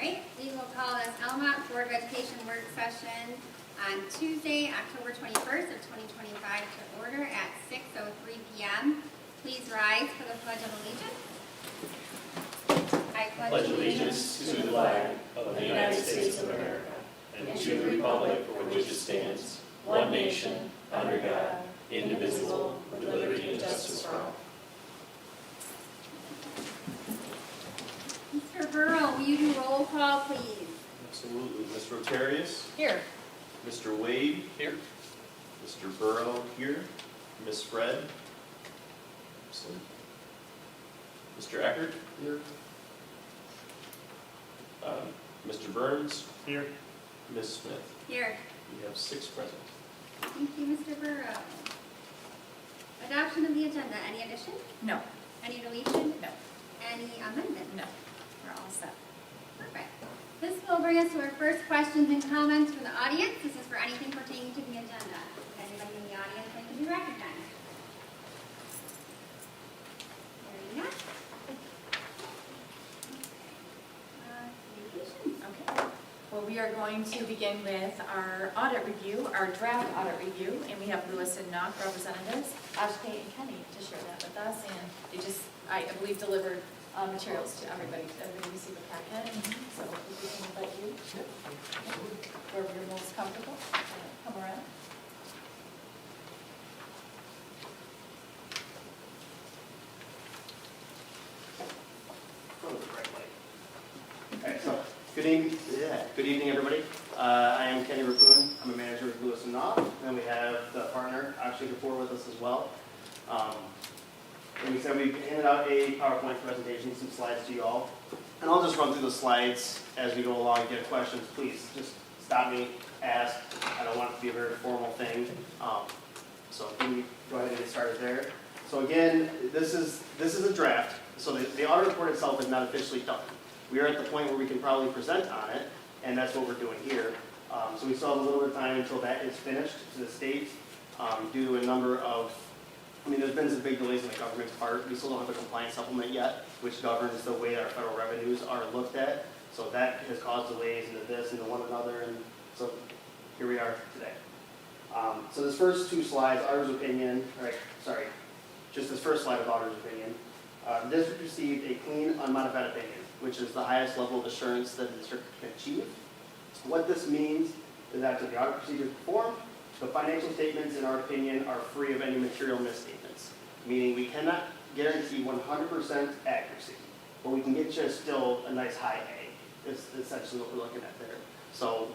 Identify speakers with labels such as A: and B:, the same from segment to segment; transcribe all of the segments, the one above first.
A: right, we will call this Almont Board of Education work session on Tuesday, October 21st of 2025 to order at 6:03 p.m. Please rise for the Pledge of Allegiance. I
B: pledge allegiance to the flag of the United States of America and to the republic for which it stands, one nation, under God, indivisible, with liberty and justice for all.
A: Mr. Burrow, will you do roll call, please?
B: Absolutely. Ms. Rotarius?
A: Here.
B: Mr. Wade? Here. Mr. Burrow here. Ms. Fred? Excellent. Mr. Eckert? Here. Mr. Burns? Here. Ms. Smith?
A: Here.
B: We have 6 present.
A: Thank you, Mr. Burrow. Adoption of the agenda. Any addition?
C: No.
A: Any deletion?
C: No.
A: Any amendment?
C: No.
A: We're all set. Perfect. This will bring us to our first questions and comments from the audience. This is for anything pertaining to the agenda. Anybody in the audience like to be recognized? Hearing none. Communications.
C: Okay. Well, we are going to begin with our audit review, our draft audit review, and we have Lewis and Knock representatives, Ashkay and Kenny, to share that with us. And they just, I believe, delivered materials to everybody. Did everybody receive a packet? So if we can invite you, wherever you're most comfortable, come around.
D: Okay, so good evening, everybody. I am Kenny Rappoon. I'm a manager with Lewis and Knopp, and we have the partner Akshay Kapoor with us as well. And we said we handed out a PowerPoint presentation, some slides to you all, and I'll just run through the slides as we go along. If you have questions, please just stop me, ask. I don't want it to be a very formal thing. So can we go ahead and get started there? So again, this is a draft. So the audit report itself is not officially done. We are at the point where we can probably present on it, and that's what we're doing here. So we still have a little bit of time until that is finished to the state due to a number of, there's been some big delays in the government's part. We still don't have a compliance supplement yet, which governs the way our federal revenues are looked at. So that has caused delays into this and to one another, and so here we are today. So this first 2 slides, auditor's opinion, just this first slide of auditor's opinion. The district received a clean, unmodified opinion, which is the highest level of assurance that the district can achieve. What this means is that the audit procedure is performed, the financial statements, in our opinion, are free of any material misstatements, meaning we cannot guarantee 100% accuracy, but we can get you still a nice high A. Is essentially what we're looking at there. So,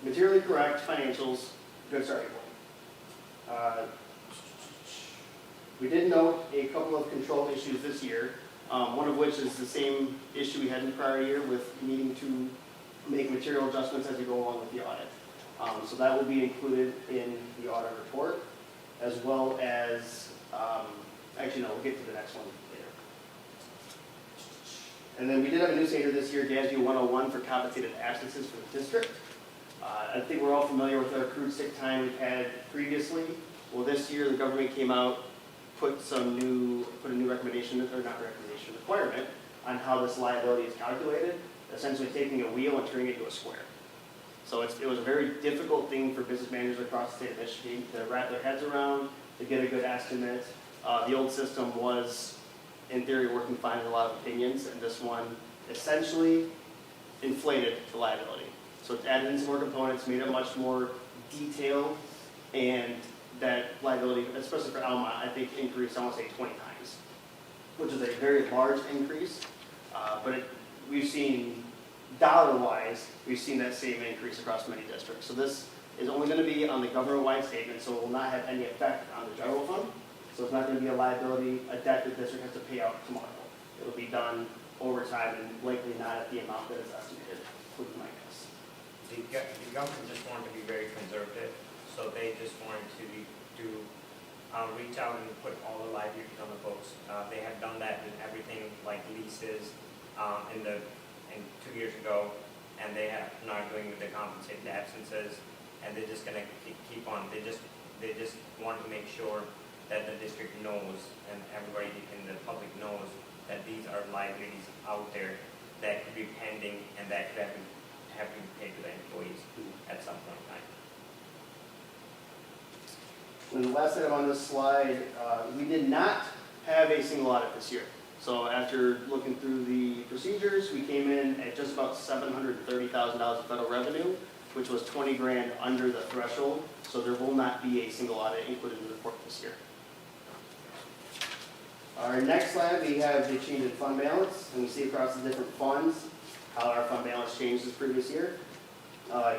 D: materially correct financials, good starting point. We did note a couple of control issues this year, one of which is the same issue we had in the prior year with needing to make material adjustments as we go along with the audit. So that will be included in the audit report, as well as, we'll get to the next one later. And then we did have a new standard this year, GASB 101 for compensated absences for the district. I think we're all familiar with our accrued sick time we've had previously. Well, this year the government came out, put a new requirement on how this liability is calculated, essentially taking a wheel and turning it into a square. So it was a very difficult thing for business managers across the state of Michigan to wrap their heads around, to get a good estimate. The old system was, in theory, working fine in a lot of opinions, and this one essentially inflated the liability. So it's added in some more components, made it much more detailed, and that liability, especially for Almont, I think increased, I want to say 20 times, which is a very large increase, but we've seen, dollar-wise, we've seen that same increase across many districts. So this is only going to be on the government-wide statement, so it will not have any effect on the general fund. So it's not going to be a liability, a debt the district has to pay out tomorrow. It'll be done over time and likely not at the amount that is estimated, would be my guess.
E: The government just wanted to be very conservative, so they just wanted to reach out and put all the liabilities on the books. They have done that with everything like leases in 2 years ago, and they have not doing with the compensated absences, and they're just going to keep on. They just wanted to make sure that the district knows and everybody in the public knows that these are liabilities out there that could be pending and that could have to be paid to the employees at some point in time.
D: And the last item on this slide, we did not have a single audit this year. So after looking through the procedures, we came in at just about $730,000 of federal revenue, which was 20 grand under the threshold. So there will not be a single audit included in the report this year. Our next slide, we have the change in fund balance, and we see across the different funds how our fund balance changed this previous year.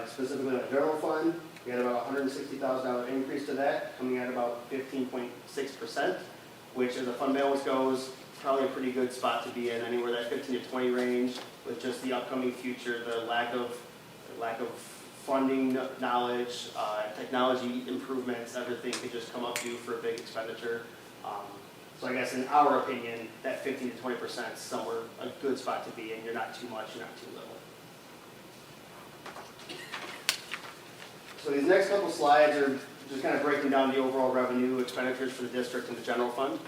D: Specifically on the general fund, we had about $160,000 increase to that, coming at about 15.6%, which as the fund balance goes, probably a pretty good spot to be in, anywhere that 15 to 20 range, with just the upcoming future, the lack of funding knowledge, technology improvements, everything could just come up due for a big expenditure. So I guess in our opinion, that 15 to 20% is somewhere a good spot to be in. You're not too much, you're not too little. So these next couple slides are just kind of breaking down the overall revenue expenditures for the district and the general fund.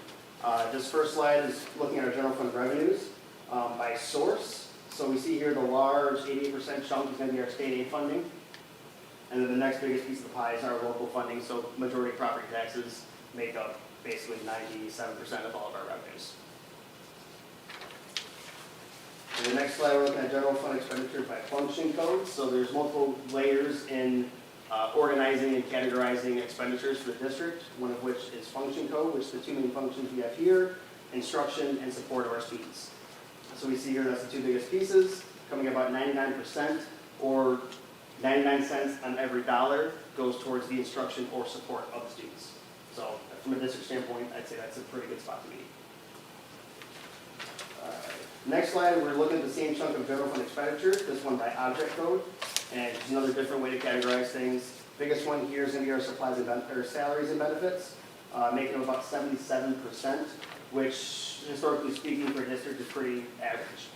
D: This first slide is looking at our general fund revenues by source. So we see here the large 88% chunk is going to be our state aid funding. And then the next biggest piece of the pie is our local funding. So majority of property taxes make up basically 97% of all of our revenues. And the next slide, we're looking at general fund expenditure by function code. So there's multiple layers in organizing and categorizing expenditures for the district, one of which is function code, which the two main functions we have here, instruction and support of our students. So we see here that's the two biggest pieces, coming about 99%, or 99 cents on every dollar goes towards the instruction or support of the students. So from a district standpoint, I'd say that's a pretty good spot to be. Next slide, we're looking at the same chunk of general fund expenditure, this one by object code, and just another different way to categorize things. Biggest one here is going to be our supplies and salaries and benefits, making up about 77%, which historically speaking for a district is pretty average.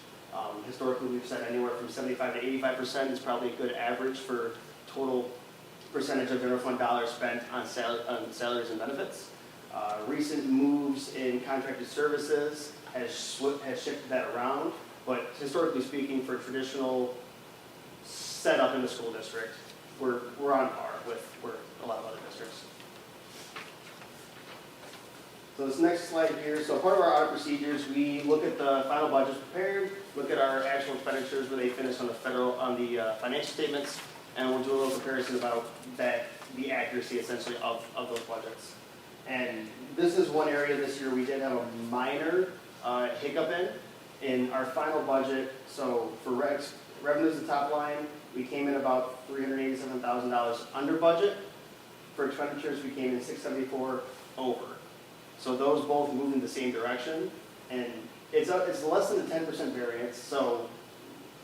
D: Historically, we've said anywhere from 75 to 85% is probably a good average for total percentage of general fund dollars spent on salaries and benefits. Recent moves in contracted services has shifted that around, but historically speaking, for traditional setup in the school district, we're on par with where a lot of other districts. So this next slide here, so part of our audit procedures, we look at the final budgets prepared, look at our actual expenditures where they finished on the financial statements, and we'll do a little comparison about the accuracy essentially of those budgets. And this is one area this year we did have a minor hiccup in our final budget. So for revenues, the top line, we came in about $387,000 under budget. For expenditures, we came in $674,000 over. So those both move in the same direction, and it's less than a 10% variance. So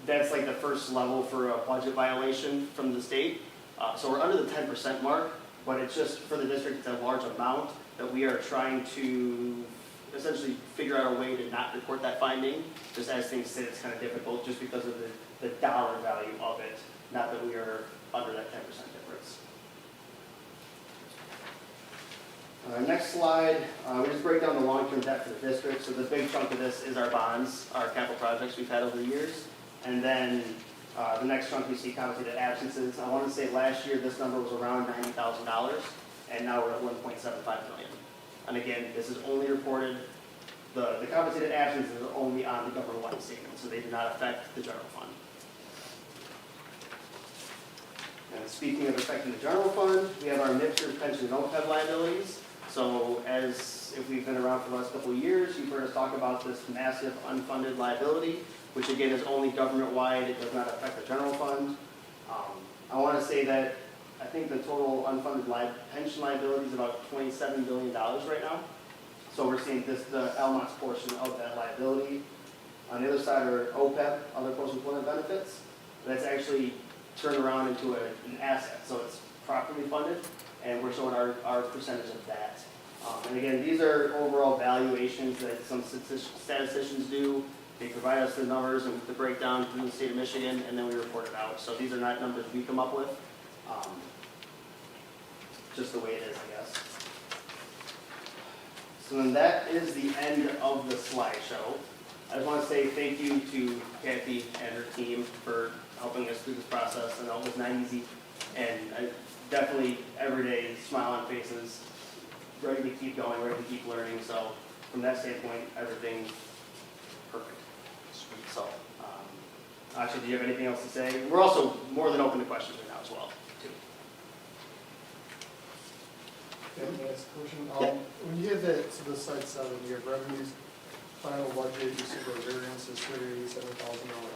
D: that's like the first level for a budget violation from the state. So we're under the 10% mark, but it's just for the district, it's a large amount that we are trying to essentially figure out a way to not report that finding. Just as things sit, it's kind of difficult just because of the dollar value of it, not that we are under that 10% difference. Next slide, we just break down the long-term debt for the district. So the big chunk of this is our bonds, our capital projects we've had over the years. And then the next chunk we see compensated absences. I want to say last year this number was around $90,000, and now we're at $1.75 million. And again, this is only reported, the compensated absences are only on the government-wide statement, so they do not affect the general fund. And speaking of affecting the general fund, we have our mixture pension and OPEB liabilities. So as if we've been around for the last couple of years, you've heard us talk about this massive unfunded liability, which again is only government-wide. It does not affect the general fund. I want to say that I think the total unfunded pension liability is about $27 billion right now. So we're seeing the Almont's portion of that liability. On the other side are OPEB, other post-employment benefits. That's actually turned around into an asset. So it's properly funded, and we're showing our percentage of that. And again, these are overall valuations that some statisticians do. They provide us the numbers and the breakdown through the state of Michigan, and then we report it out. So these are not numbers we come up with. Just the way it is, I guess. So then that is the end of the slideshow. I just want to say thank you to Kathy and her team for helping us through this process. I know it was not easy, and I definitely every day smile on faces, ready to keep going, ready to keep learning. So from that standpoint, everything's perfect. Sweet. So, actually, do you have anything else to say? We're also more than open to questions right now as well, too.
F: Yeah, can I ask a question?
D: Yeah.
F: When you have that, so the slide 7, you have revenues, final budget, you see the variance is $387,000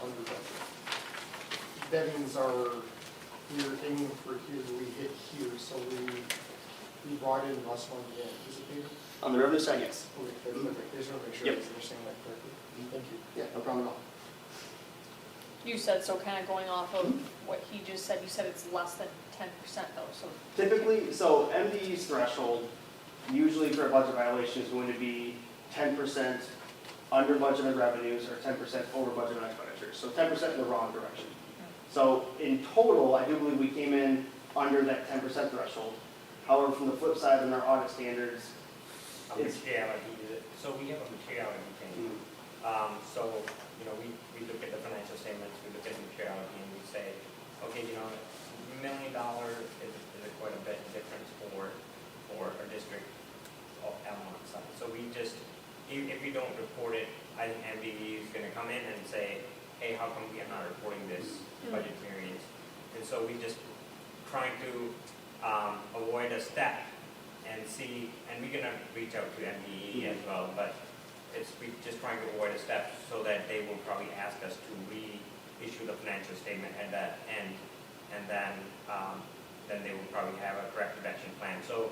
F: under budget. That means we're aiming for here, we hit here, so we brought in less money than anticipated.
D: On the revenue side, yes.
F: Okay, that's perfect. I just want to make sure I was understanding that correctly. Thank you.
D: Yeah, no problem at all.
G: You said, so kind of going off of what he just said, you said it's less than 10% though, so.
D: Typically, so MDE's threshold, usually for a budget violation, is going to be 10% under budgeted revenues or 10% over budgeted expenditures. So 10% in the wrong direction. So in total, I do believe we came in under that 10% threshold. However, from the flip side, in our audit standards, it's,
E: Materiality, so we have a materiality thing. So, you know, we look at the financial statements, we look at materiality, and we say, okay, you know, $1 million is quite a bit difference for a district of Almont size. So we just, if we don't report it, I think MDE is gonna come in and say, hey, how come we are not reporting this budget variance? And so we just trying to avoid a step and see, and we're gonna reach out to MDE as well, but we just trying to avoid a step so that they will probably ask us to reissue the financial statement at that end, and then they will probably have a corrective action plan. So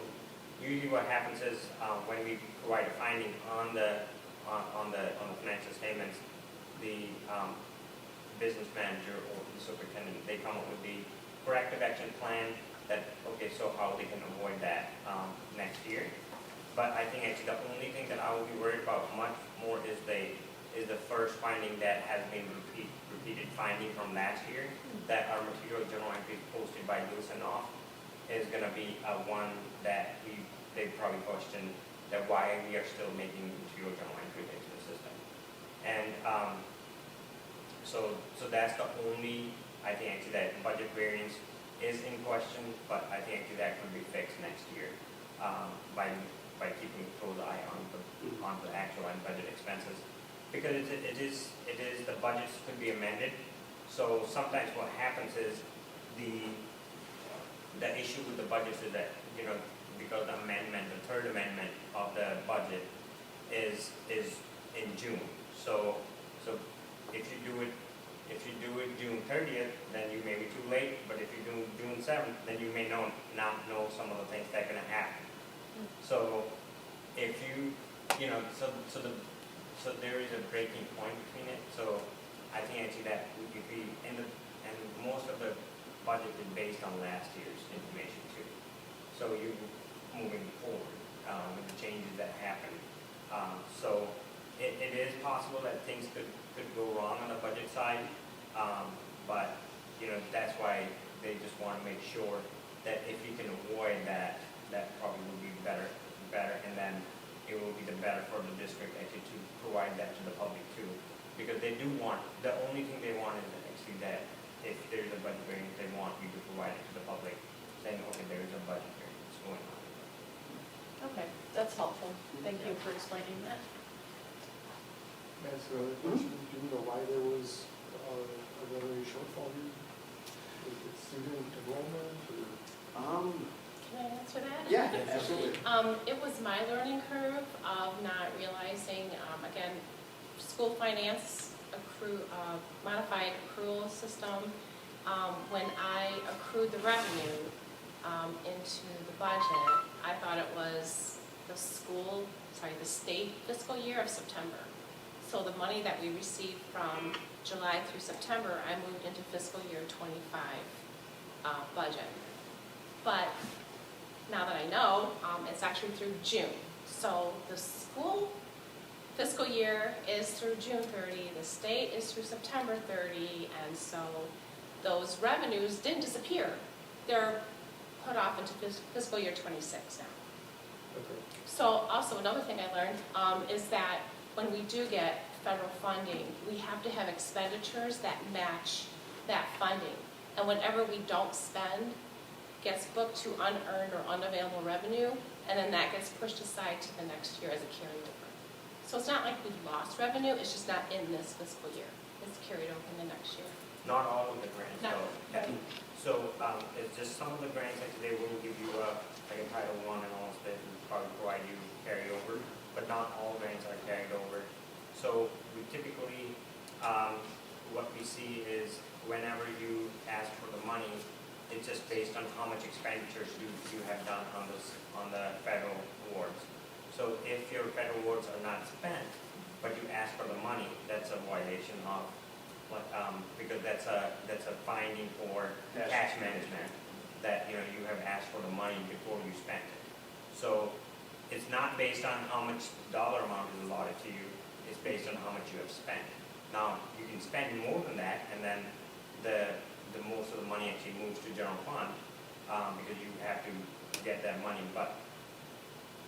E: usually what happens is when we provide a finding on the financial statements, the business manager or the superintendent, they come up with the corrective action plan that, okay, so how they can avoid that next year. But I think actually the only thing that I will be worried about much more is the first finding that has been repeated finding from last year, that our material journal entry posted by Lewis and Off is going to be one that they probably question that why we are still making material journal entry into the system. And so that's the only, I think actually that budget variance is in question, but I think actually that could be fixed next year by keeping a close eye on the actual and budget expenses, because it is the budgets could be amended. So sometimes what happens is the issue with the budgets is that, you know, because the third amendment of the budget is in June. So if you do it June 30th, then you may be too late. But if you do June 7th, then you may not know some of the things that are going to happen. So if you know, so there is a breaking point between it. So I think actually that if we and most of the budget is based on last year's information too. So you moving forward with the changes that happen. So it is possible that things could go wrong on the budget side, but you know that's why they just want to make sure that if you can avoid that, that probably will be better, and then it will be the better for the district actually to provide that to the public too, because they do want, the only thing they want is actually that if there's a budget variance, they want you to provide it to the public, saying, okay, there is a budget variance going on.
G: Okay, that's helpful. Thank you for explaining that.
F: Can I ask another question? Do you know why there was a revenue shortfall here? Is it student enrollment or?
H: Can I answer that?
D: Yeah, absolutely.
H: It was my learning curve of not realizing, again, school finance modified accrual system. When I accrued the revenue into the budget, I thought it was the state fiscal year of September. So the money that we received from July through September, I moved into fiscal year 25 budget. But now that I know, it's actually through June. So the school fiscal year is through June 30, the state is through September 30, and so those revenues didn't disappear. They're put off into fiscal year 26 now.
F: Okay.
H: So also another thing I learned is that when we do get federal funding, we have to have expenditures that match that funding. And whenever we don't spend, gets booked to unearned or unavailable revenue, and then that gets pushed aside to the next year as a carryover. So it's not like we lost revenue, it's just not in this fiscal year. It's carried over in the next year.
E: Not all of the grants,
H: Not-
E: though. Yeah. So, it's just some of the grants, like they will give you like a Title I and all that, and probably provide you carryover, but not all grants are carried over. So we typically, what we see is whenever you ask for the money, it's just based on how much expenditures you have done on the federal awards. So if your federal awards are not spent, but you ask for the money, that's a violation of, because that's a finding for cash management, that, you know, you have asked for the money before you spent it. So it's not based on how much dollar amount is allotted to you, it's based on how much you have spent. Now, you can spend more than that, and then the most of the money actually moves to general fund, because you have to get that money, but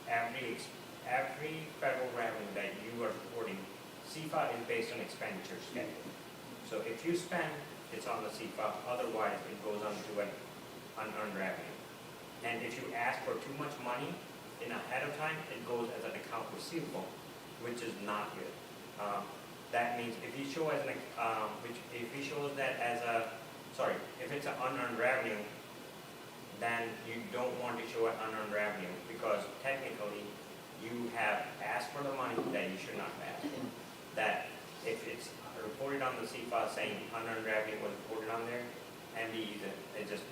E: every federal revenue that you are reporting, CFA is based on expenditure schedule. So if you spend, it's on the CFA, otherwise it goes on to an unearned revenue. And if you ask for too much money in ahead of time, it goes as an account receivable, which is not good. That means if you show if he shows that as if it's an unearned revenue, then you don't want to show an unearned revenue, because technically you have asked for the money that you should not have asked for. That if it's reported on the CFA saying unearned revenue was reported on there, MDE is just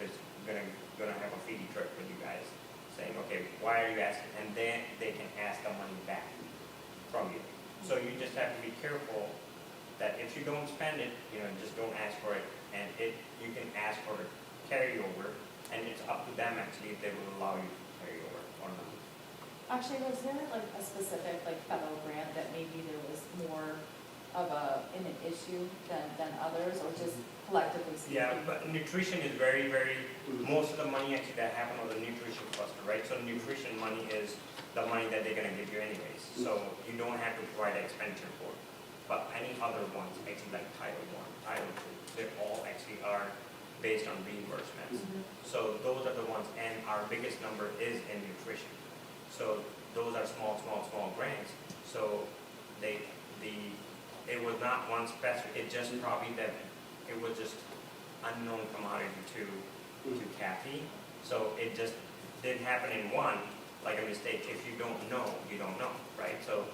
E: gonna have a feedy trip with you guys, saying, okay, why are you asking? And then they can ask the money back from you. So you just have to be careful that if you don't spend it, you know, just don't ask for it. And you can ask for a carryover, and it's up to them actually if they will allow you to carry over or not.
C: Actually, was there like a specific like federal grant that maybe there was more of an issue than others, or just collectively speaking?
E: Yeah, but nutrition is very, most of the money actually that happened on the nutrition cluster, right? So nutrition money is the money that they're gonna give you anyways. So you don't have to provide an expenditure for it. But any other ones, actually like Title I, Title II, they all actually are based on reimbursements. So those are the ones, and our biggest number is in nutrition. So those are small grants. So it was not one specific, it just probably that it was just unknown commodity to Kathy. So it just didn't happen in one, like a mistake. If you don't know, you don't know, right? So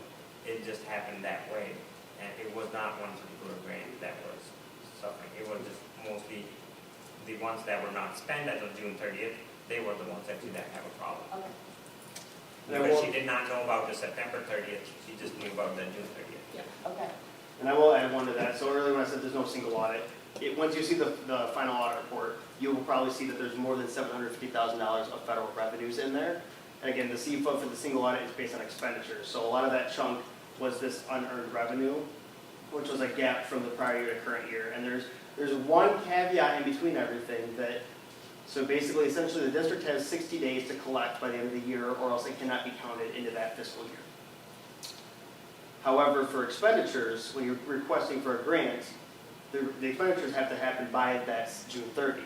E: it just happened that way. And it was not one particular grant that was suffering. It was just mostly the ones that were not spent as of June 30th, they were the ones that did have a problem.
C: Okay.
E: Because she did not know about the September 30th, she just knew about the June 30th.
C: Okay.
D: And I will add one to that. So earlier when I said there's no single audit, once you see the final audit report, you will probably see that there's more than $750,000 of federal revenues in there. And again, the CFO for the single audit is based on expenditures. So a lot of that chunk was this unearned revenue, which was a gap from the prior year to current year. And there's one caveat in between everything that, so basically, essentially, the district has 60 days to collect by the end of the year, or else it cannot be counted into that fiscal year. However, for expenditures, when you're requesting for a grant, the expenditures have to happen by that June 30.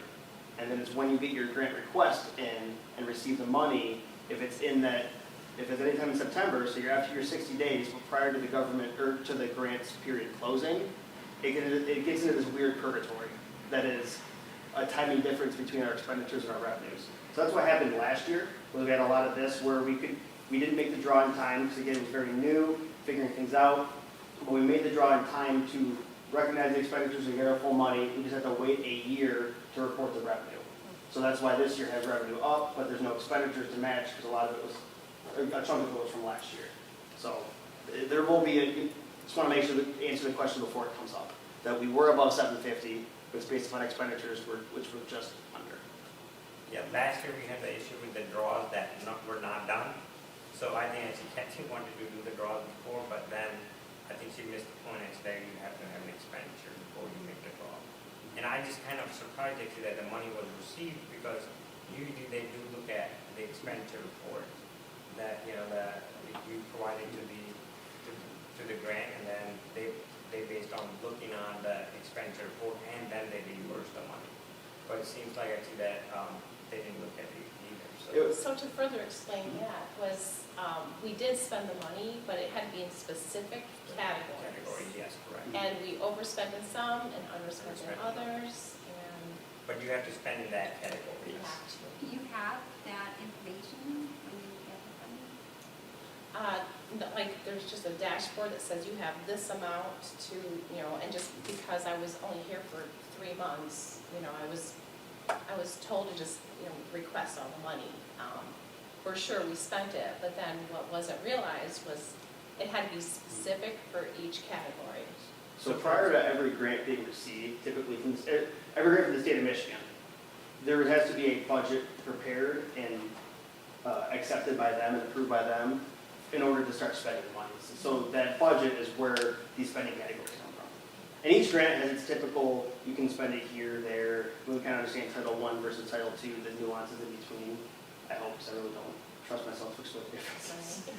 D: And then it's when you get your grant request in and receive the money, if it's anytime in September, so you're after your 60 days, but prior to the government, or to the grants period closing, it gets into this weird purgatory that is a timing difference between our expenditures and our revenues. So that's what happened last year, where we had a lot of this, where we didn't make the draw in time, because again, it was very new, figuring things out. But we made the draw in time to recognize the expenditures and get our full money. We just had to wait a year to report the revenue. So that's why this year has revenue up, but there's no expenditures to match, because a lot of it was, a chunk of it was from last year. So there will be just want to make sure to answer the question before it comes up, that we were above 750, but it's based upon expenditures which were just under.
E: Yeah, last year we had the issue with the draws that were not done. So I think actually Kathy wanted to do the draws before, but then I think she missed the point that you have to have an expenditure before you make the draw. And I just kind of surprised actually that the money was received, because usually they do look at the expenditure report that, that you provided to the grant, and then they based on looking on the expenditure report, and then they reimburse the money. But it seems like actually that, they didn't look at it either, so.
H: So to further explain that was, we did spend the money, but it had to be in specific
E: Category,
H: categories.
E: yes, correct.
H: And we overspent in some and underspent in others, and
E: But you have to spend in that category.
H: we have to.
A: Do you have that information when you get the funding?
H: Like, there's just a dashboard that says you have this amount to, and just because I was only here for 3 months, I was told to just, request all the money. For sure, we spent it, but then what wasn't realized was it had to be specific for each category.
D: So prior to every grant being received, typically from, every grant from the state of Michigan, there has to be a budget prepared and accepted by them and approved by them in order to start spending money. So that budget is where these spending categories come from. And each grant has its typical, you can spend it here, there. We kind of understand Title I versus Title II, the nuances in between. I hope, because I really don't trust myself to explain the differences.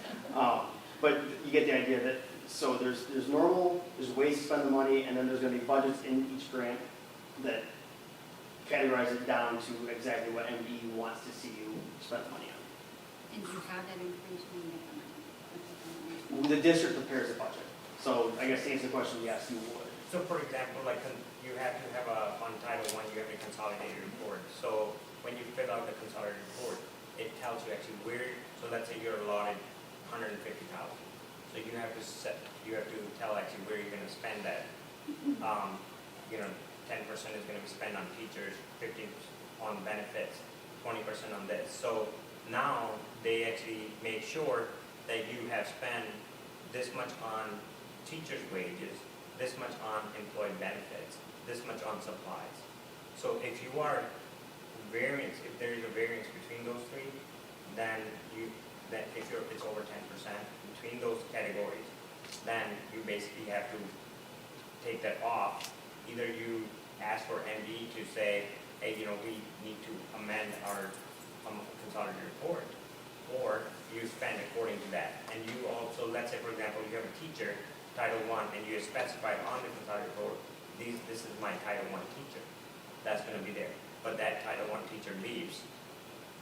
D: But you get the idea that, so there's normal, there's ways to spend the money, and then there's going to be budgets in each grant that categorize it down to exactly what MDE wants to see you spend the money on.
A: And do you have that information when you get the money?
D: The district prepares a budget. So I guess to answer the question, yes, you would.
E: So for example, like you have to have on Title I, you have a consolidated report. So when you fill out the consolidated report, it tells you actually where, so let's say you're allotted $150,000. So you have to tell actually where you're gonna spend that. 10% is gonna be spent on teachers, 15% on benefits, 20% on this. So now they actually make sure that you have spent this much on teachers' wages, this much on employee benefits, this much on supplies. So if you are if there is a variance between those three, then if it's over 10% between those categories, then you basically have to take that off. Either you ask for MD to say, hey, we need to amend our consolidated report, or you spend according to that. And you also, let's say for example, you have a teacher, Title I, and you have specified on the consolidated report, this is my Title I teacher. That's going to be there. But that Title I teacher leaves,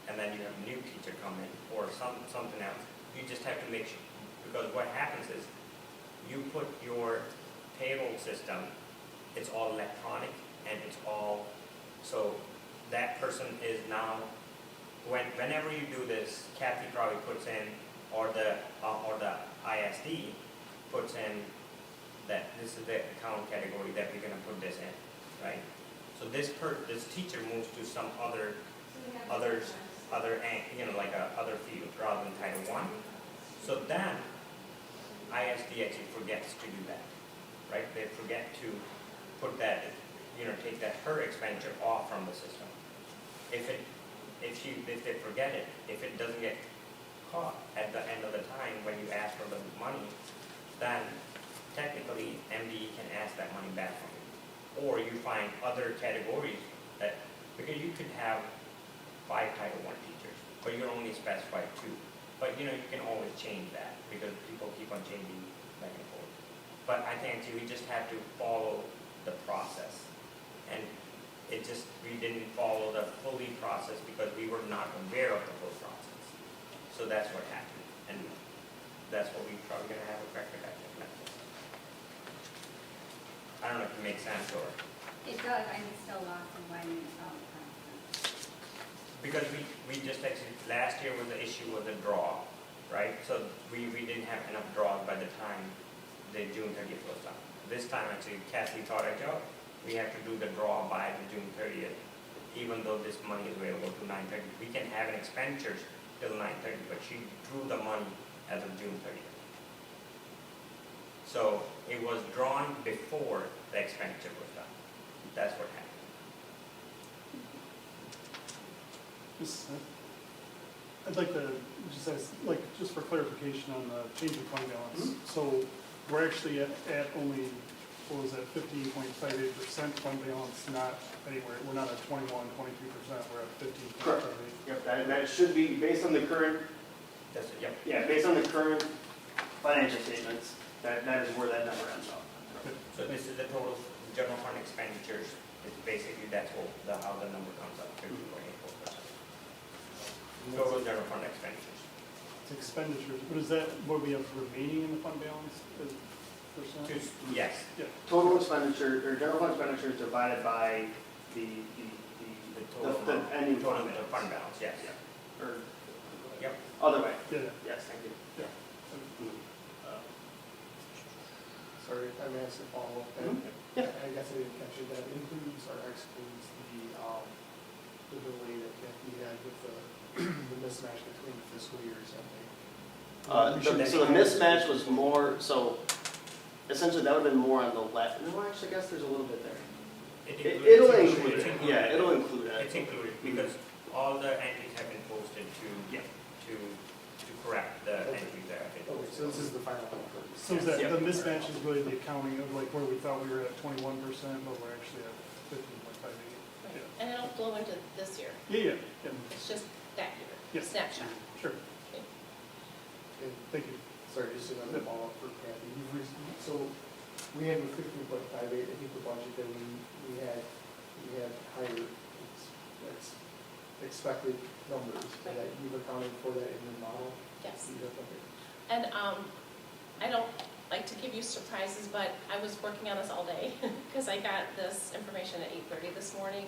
E: and then you have a new teacher come in, or something else. You just have to make sure, because what happens is, you put your payroll system, it's all electronic, and it's all, so that person is now, whenever you do this, Kathy probably puts in, or the ISD puts in that this is the account category that we're gonna put this in, right? So this teacher moves to some other field rather than Title I. So then ISD actually forgets to do that, right? They forget to put that, take her expenditure off from the system. If they forget it, if it doesn't get caught at the end of the time when you ask for the money, then technically MDE can ask that money back from you. Or you find other categories that, because you could have 5 Title I teachers, but you're only specified 2. But you can always change that because people keep on changing back and forth. But I think we just have to follow the process. And we didn't follow the fully process because we were not aware of the full process. So that's what happened. And that's what we're probably going to have a corrective action plan. I don't know if it makes sense or.
A: It does, I'm still lost in why you installed the process.
E: Because we just actually, last year was the issue with the draw, right? So we didn't have enough draws by the time the June 30th was done. This time actually Kathy thought, we have to do the draw by the June 30th, even though this money is available to 9/30. We can have an expenditures till 9/30, but she drew the money as of June 30th. So it was drawn before the expenditure was done. That's what happened.
I: I'd like to just ask, just for clarification on the change of fund balance. So we're actually at only, what was that, 15.58% fund balance, not anywhere, we're not at 21, 22%, we're at 15.58.
D: Correct. Yep, that should be, based on the current
E: That's it, yep.
D: Yeah, based on the current financial statements, that is where that number ends up.
E: So this is the total general fund expenditures, it's basically, that's how the number comes up, 50.84%. Total general fund expenditures.
I: It's expenditures, but is that what we have remaining in the fund balance, is percent?
E: Yes,
D: Total expenditure, or general fund expenditures divided by the
E: the total amount,
D: ending
E: total
D: fund
E: the fund
D: balance.
E: balance, yes.
D: Or,
E: Yep.
D: other way,
I: Yeah,
D: yes, thank you.
F: Sorry, if I may ask a follow-up then.
D: Yeah.
F: I guess I didn't catch it, that includes or excludes the delay that Kathy had with the mismatch between the fiscal years, I think.
D: So the mismatch was more, so essentially that would have been more on the left, no, actually, I guess there's a little bit there. It'll include it, yeah, it'll include it.
E: It's included, because all the entries have been posted to correct the entries that have been
F: Okay,
E: posted.
F: so this is the final number.
I: so is that,
D: Yeah.
I: the mismatch is really the accounting of like where we thought we were at 21%, but we're actually at 15.58.
H: Right. And it'll flow into this year.
I: Yeah, yeah,
H: It's just that year.
I: Yes.
H: Snapshot.
I: sure,
F: And
I: thank you.
F: sorry, just another follow-up for Kathy. So we had with 15.58, I think the budget that we had higher expected numbers, and that you've accounted for that in the model.
H: Yes.
F: You have, okay.
H: And I don't like to give you surprises, but I was working on this all day because I got this information at 8:30 this morning.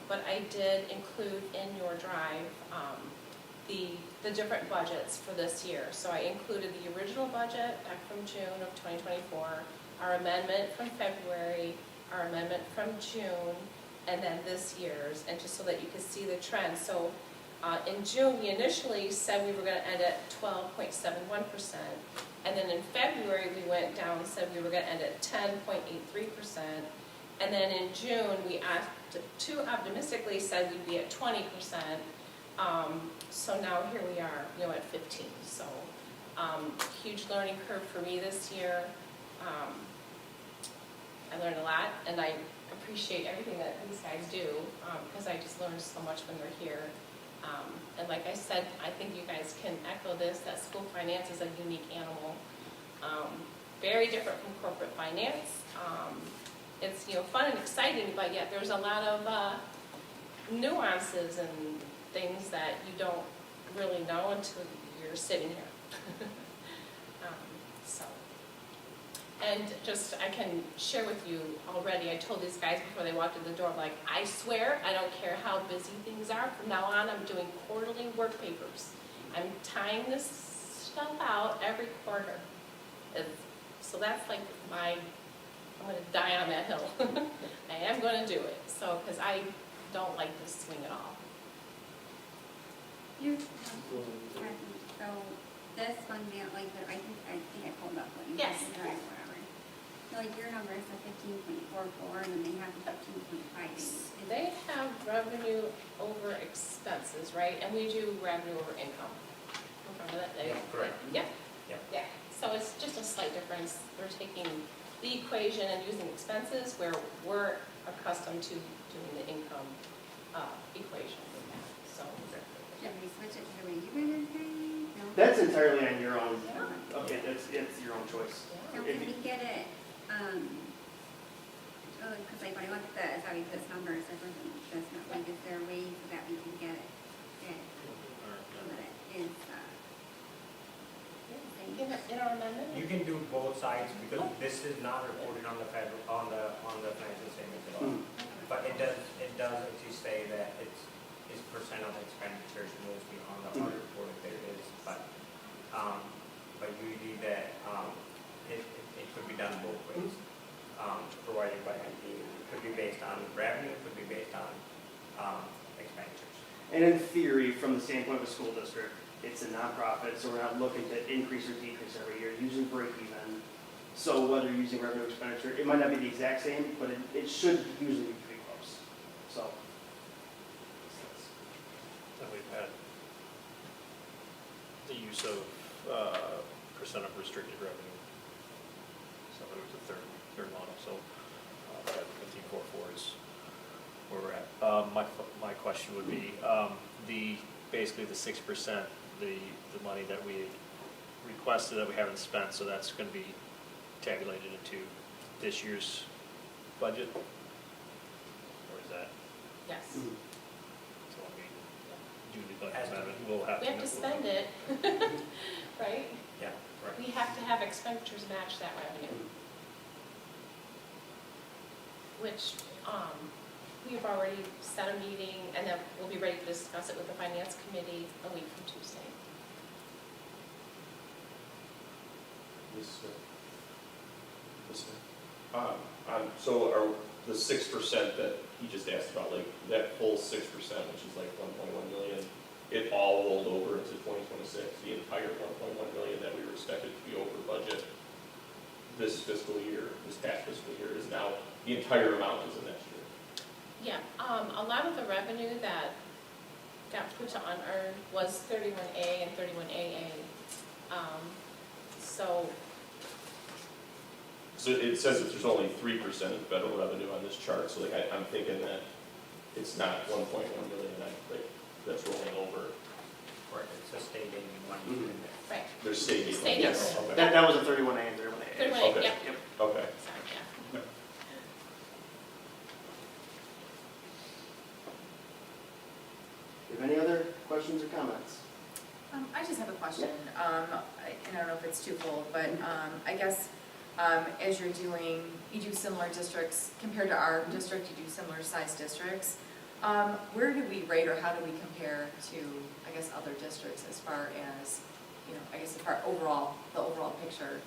H: But I did include in your drive the different budgets for this year. So I included the original budget back from June of 2024, our amendment from February, our amendment from June, and then this year's, and just so that you could see the trend. So in June, we initially said we were going to end at 12.71%, and then in February, we went down and said we were going to end at 10.83%, and then in June, we too optimistically said we'd be at 20%. So now here we are, at 15. So huge learning curve for me this year. I learned a lot, and I appreciate everything that these guys do, because I just learned so much when they're here. And like I said, I think you guys can echo this, that school finance is a unique animal. Very different from corporate finance. It's fun and exciting, but yet there's a lot of nuances and things that you don't really know until you're sitting here. And just, I can share with you already, I told these guys before they walked in the door, I'm like, I swear, I don't care how busy things are, from now on, I'm doing quarterly work papers. I'm tying this stuff out every quarter. So that's like I'm gonna die on that hill. I am gonna do it, so, because I don't like this swing at all.
A: So this one, I think I pulled up what you
H: Yes.
A: said, or whatever. So like your number is the 15.44, and then they have 15.58.
H: They have revenue over expenses, right? And we do revenue over income. Remember that?
E: Correct.
H: Yep.
E: Yep.
H: Yeah, so it's just a slight difference. They're taking the equation and using expenses where we're accustomed to doing the income equation with that, so.
A: Should we switch it to the way you guys are saying? No?
D: That's entirely on your own,
H: Yeah.
D: okay, it's your own choice.
A: So can we get it, because like when I look at this, how this number is different than this, like is there a way so that we can get it, so that it is,
H: In our amendment?
E: You can do both sides, because this is not reported on the federal, on the financial statements at all. But it does actually say that it's percent of expenditures mostly on the audit report if there is, but usually that, it could be done both ways. Provided by MP, it could be based on revenue, it could be based on, expenditures.
D: And in theory, from the standpoint of a school district, it's a nonprofit, so we're not looking to increase or decrease every year, usually break even. So whether you're using revenue or expenditure, it might not be the exact same, but it should usually be pretty close. So.
B: And we've had the use of percent of restricted revenue. So it was the third model, so that 15.44 is where we're at. My question would be, basically the 6% the money that we requested that we haven't spent, so that's gonna be tabulated into this year's budget? Or is that,
H: Yes.
B: so when we do the budget
E: Has to
B: amendment,
E: be.
B: we'll have to.
H: We have to spend it, right?
E: Yeah, right.
H: We have to have expenditures match that revenue. Which, we have already set a meeting, and then we'll be ready to discuss it with the finance committee a week from Tuesday.
J: So are the 6% that he just asked about, like that full 6%, which is like 1.1 million, it all rolled over into 2026, the entire 1.1 million that we were expected to be over budget this fiscal year, this past fiscal year, is now, the entire amount is in next year.
H: Yeah, a lot of the revenue that got put to unearned was 31A and 31AA. So,
J: So it says that there's only 3% of federal revenue on this chart, so like I'm thinking that it's not 1.1 million, like, that's rolling over.
E: Right, it's a state aid money in there.
H: right,
J: There's state aid.
H: State aid.
D: Yes,
J: Okay.
D: that was a 31A and 31A.
H: 31A,
J: Okay.
H: yep,
J: Okay.
H: sorry, yeah.
D: Do you have any other questions or comments?
C: I just have a question, and I don't know if it's twofold, but I guess as you're doing, you do similar districts, compared to our district, you do similar sized districts. Where do we rate, or how do we compare to, I guess, other districts as far as, I guess the overall picture?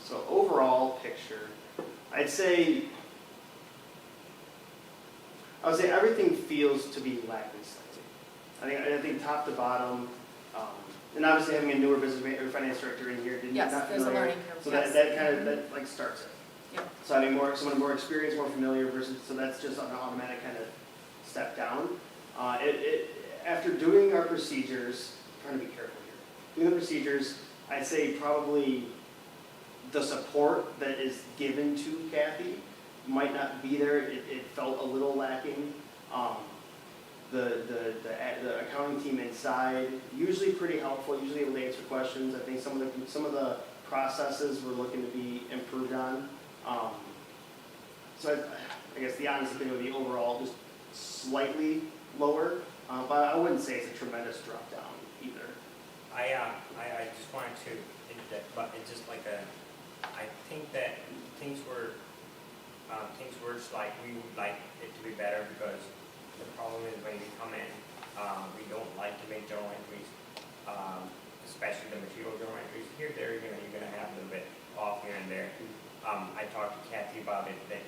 D: So overall picture, I would say everything feels to be lacking slightly. I think top to bottom, and obviously having a newer business or finance director in here,
C: Yes,
D: not
C: there's a
D: familiar.
C: learning curve,
D: So
C: yes.
D: that like starts it.
C: Yep.
D: So having someone more experienced, more familiar versus, so that's just an automatic kind of step down. After doing our procedures, trying to be careful here, doing the procedures, I'd say probably the support that is given to Kathy might not be there. It felt a little lacking. The accounting team inside, usually pretty helpful, usually able to answer questions. I think some of the processes we're looking to be improved on. So I guess the honest opinion would be overall just slightly lower, but I wouldn't say it's a tremendous drop down either.
E: I just wanted to interject, but it's just like I think that things were like, we would like it to be better, because the problem is when we come in, we don't like to make journal entries, especially the material journal entries. Here, there, you're gonna have a little bit off here and there. I talked to Kathy about it, that,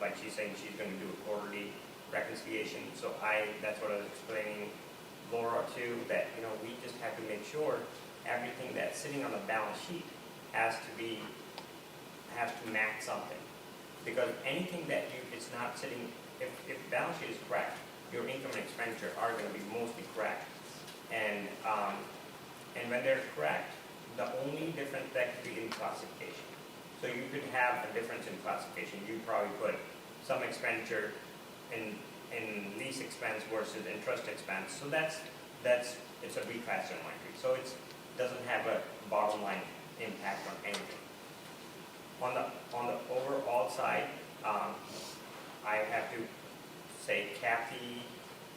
E: like she's saying she's gonna do a quarterly reconciliation, so that's what I was explaining Laura too, that, we just have to make sure everything that's sitting on the balance sheet has to match something. Because anything that it's not sitting, if the balance sheet is correct, your income and expenditure are going to be mostly correct. And when they're correct, the only difference that could be in classification. So you could have a difference in classification. You probably put some expenditure in lease expense versus interest expense. So it's a reclass journal entry. So it doesn't have a bottom line impact on anything. On the overall side, I have to say Kathy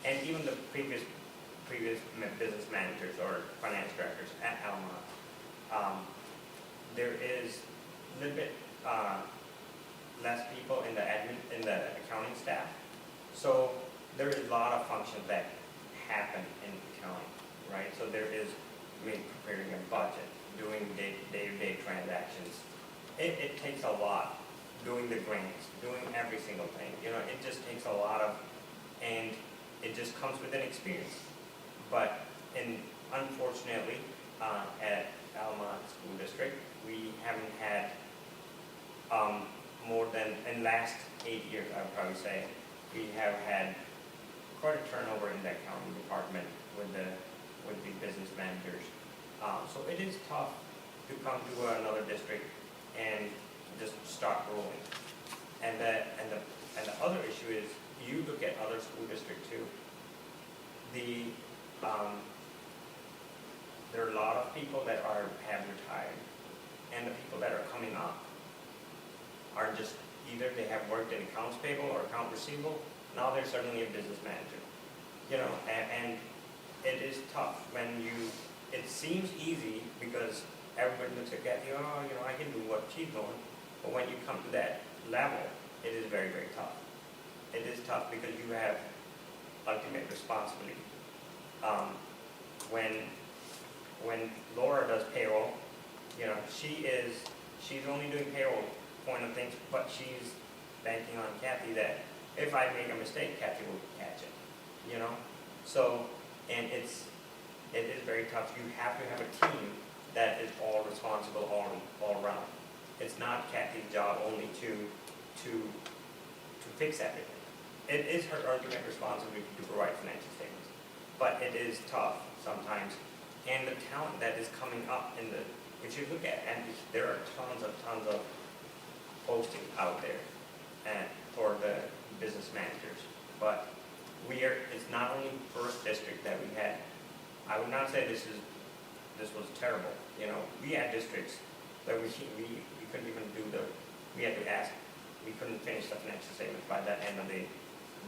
E: and even the previous business managers or finance directors at Almont, there is a little bit less people in the accounting staff. So there is a lot of functions that happen in accounting, right? So there is preparing a budget, doing day-to-day transactions. It takes a lot, doing the grants, doing every single thing. It just takes a lot of, and it just comes with an experience. But unfortunately, at Almont School District, we haven't had more than, in the last 8 years, I would probably say, we have had quite a turnover in the accounting department with the business managers. So it is tough to come to another district and just start rolling. And the other issue is, you look at other school districts too. there are a lot of people that have retired, and the people that are coming up are just, either they have worked in accounts payable or account receivable, now they're suddenly a business manager. You know, and it is tough when it seems easy because everybody looks at Kathy, oh, you know, I can do what she's doing, but when you come to that level, it is very, very tough. It is tough because you have ultimate responsibility. When Laura does payroll, you know, she's only doing payroll point of things, but she's banking on Kathy that if I make a mistake, Kathy will catch it, you know? So, and it is very tough. You have to have a team that is all responsible all around. It's not Kathy's job only to fix everything. It is her ultimate responsibility to provide financial statements, but it is tough sometimes. And the talent that is coming up if you look at, and there are tons of postings out there and for the business managers, but it's not only first district that we had. I would not say this was terrible. You know, we had districts that we couldn't even we had to ask, we couldn't finish the financial statements by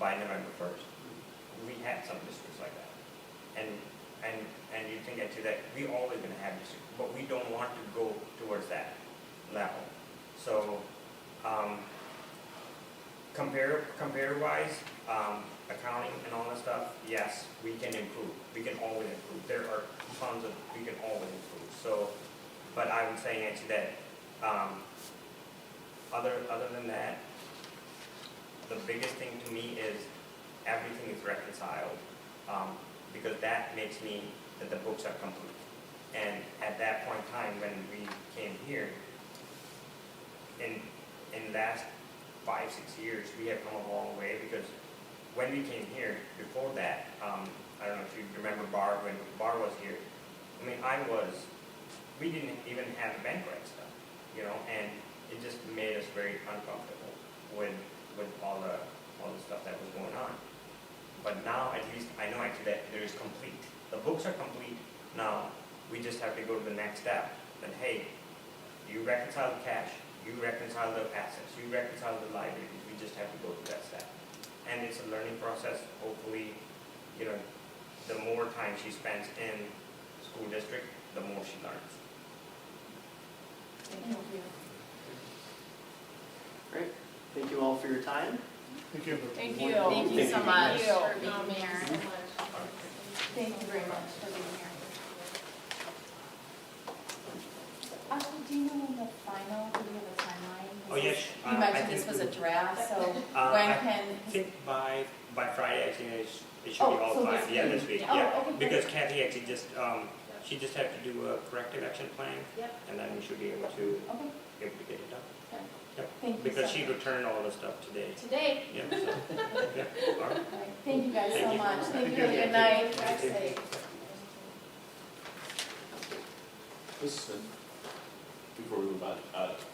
E: by November 1st. We had some districts like that. And you think actually that we always going to have districts, but we don't want to go towards that level. So, compare-wise, accounting and all that stuff, yes, we can improve. We can always improve. There are tons of, we can always improve. So, but I would say actually that, other than that, the biggest thing to me is everything is reconciled, because that makes me that the books are complete. And at that point in time when we came here, in last 5-6 years, we have come a long way, because when we came here, before that, I don't know if you remember Bar, when Bar was here, I mean, we didn't even have the bank rec stuff, you know, and it just made us very uncomfortable with all the stuff that was going on. But now, at least, I know actually that there is complete. The books are complete now. We just have to go to the next step. Then, hey, you reconcile the cash, you reconcile the assets, you reconcile the liabilities. We just have to go through that step. And it's a learning process. Hopefully, you know, the more time she spends in school district, the more she learns.
C: Thank you.
D: Great. Thank you all for your time.
I: Thank you.
G: Thank you.
C: Thank you so much
G: Thank you.
C: for being here. Thank you very much for being here. Ashley, do you know when the final, do you have a timeline?
E: Oh, yes.
C: You mentioned this was a draft, so when
E: I
C: can?
E: think by Friday, actually, it should
C: Oh,
E: be all
C: so
E: fine.
C: this
E: Yeah,
C: week.
E: this week,
C: Oh,
E: yeah.
C: okay, great.
E: Because Kathy actually just, she just had to do a corrective action plan.
C: Yep.
E: And then we should be able to
C: Okay,
E: get it done.
C: okay.
E: Yep.
C: Thank you
E: Because
C: so
E: she
C: much.
E: returned all the stuff today.
C: Today.
E: Yeah, so, yeah, all right.
C: All right. Thank you guys so
E: Thank you.
C: much. Thank you.
I: Thank you.
C: Good night.
E: Thank you.
C: Drive safe.
J: Listen, before we move on,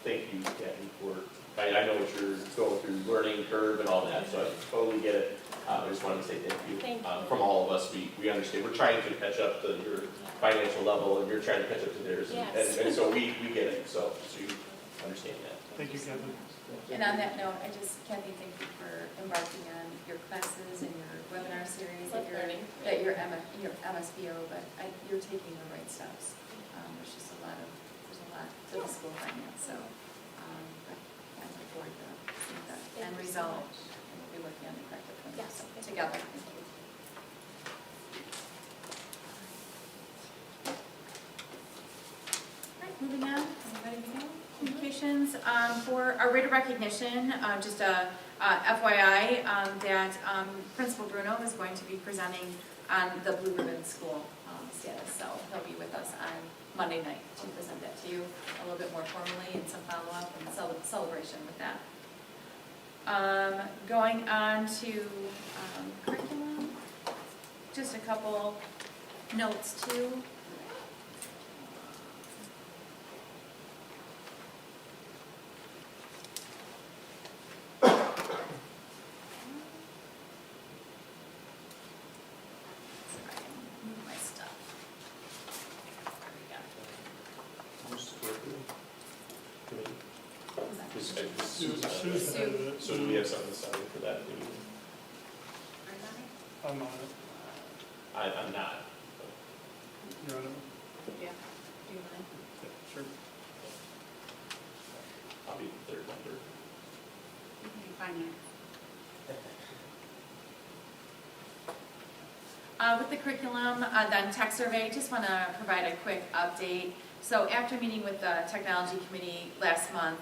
J: thank you, Kathy, for, I know what you're going through, learning curve and all that, so I totally get it. I just wanted to say thank you.
H: Thank you.
J: From all of us, we understand, we're trying to catch up to your financial level, and you're trying to catch up to theirs,
H: Yes.
J: and so we get it, so you understand that.
I: Thank you, Kevin.
C: And on that note, Kathy, thank you for embarking on your classes and your webinar series
H: Love learning.
C: that your MSBO, but you're taking the right steps. There's just there's a lot to the school finance, so but I look forward to seeing the
H: Thank
C: end
H: you so
C: result.
H: much.
C: And we'll be working on the corrective plan
H: Yes.
C: together. Thank you. All right, moving on. Are we ready to go? Communications, for our rate of recognition, just a FYI, that Principal Bruno is going to be presenting on the Blue Ribbon School status, so he'll be with us on Monday night to present that to you a little bit more formally and some follow-up and celebration with that. Going on to curriculum, just a couple notes too. Move my stuff.
J: Sue's not
I: Sue's
J: there.
I: the head of it.
J: So do we have something to sign for that?
I: I'm on it.
J: I'm not.
I: You're on it?
G: Yeah. Do you mind?
I: Yeah, sure.
J: I'll be the third member.
A: Finance.
C: With the curriculum, then tech survey, just want to provide a quick update. So after meeting with the technology committee last month,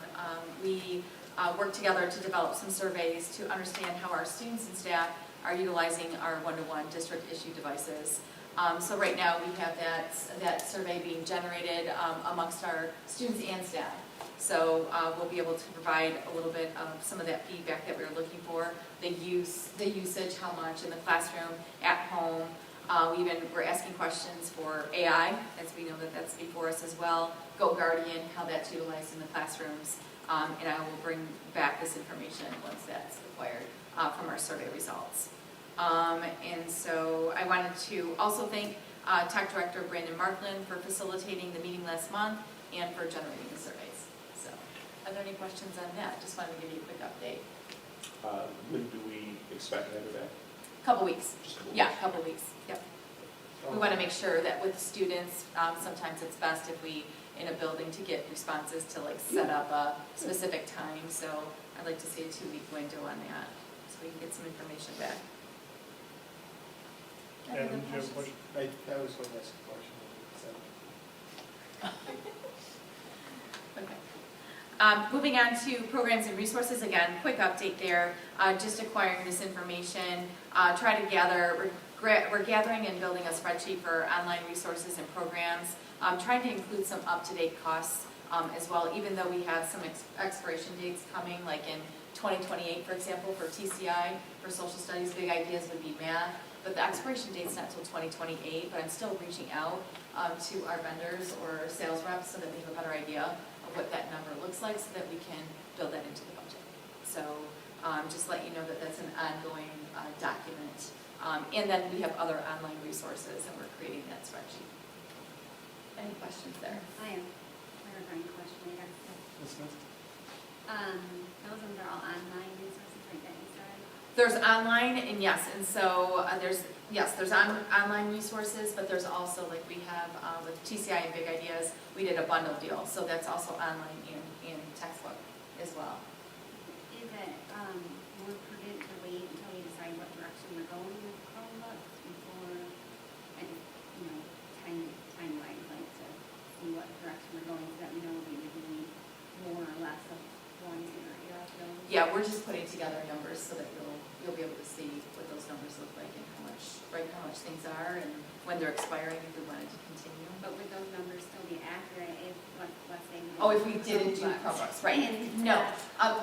C: we worked together to develop some surveys to understand how our students and staff are utilizing our one-to-one district issued devices. So right now we have that survey being generated amongst our students and staff. So we'll be able to provide a little bit of some of that feedback that we were looking for, the usage, how much in the classroom, at home. We're asking questions for AI, as we know that that's before us as well. Go Guardian, how that's utilized in the classrooms. And I will bring back this information once that's acquired from our survey results. And so I wanted to also thank Tech Director Brandon Markland for facilitating the meeting last month and for generating the surveys. So, are there any questions on that? Just wanted to give you a quick update.
J: When do we expect to have it back?
C: Couple weeks.
J: Just a couple
C: Yeah,
J: weeks?
C: couple weeks. Yep. We want to make sure that with students, sometimes it's best if we, in a building, to get responses to like set up a specific time. So I'd like to see a 2-week window on that, so we can get some information back. Any other
I: Adam, do you have a
C: questions?
I: question?
F: I was going to ask a question.
C: Okay. Moving on to programs and resources, again, quick update there. Just acquiring this information, we're gathering and building a spreadsheet for online resources and programs, trying to include some up-to-date costs as well, even though we have some expiration dates coming, like in 2028, for example, for TCI, for social studies, big ideas would be math, but the expiration date's not until 2028, but I'm still reaching out to our vendors or sales reps so that we have a better idea of what that number looks like so that we can build that into the budget. So just let you know that that's an ongoing document. And then we have other online resources and we're creating that spreadsheet. Any questions there?
A: I have a clarifying question later.
I: Ms. Smith?
A: Those ones are all online resources like that you said?
C: There's online and yes, and so there's online resources, but there's also, like we have with TCI and Big Ideas, we did a bundle deal, so that's also online and textbook as well.
A: Is it more prudent to wait until we decide what direction we're going with Chromebooks before, and timeline, like to see what direction we're going so that we know we would need more or less of one area of those?
C: Yeah, we're just putting together numbers so that you'll be able to see what those numbers look like and how much things are and when they're expiring if we wanted to continue.
A: But would those numbers still be accurate if, let's say.
C: Oh, if we didn't do Chromebooks, right?
A: And,
C: No.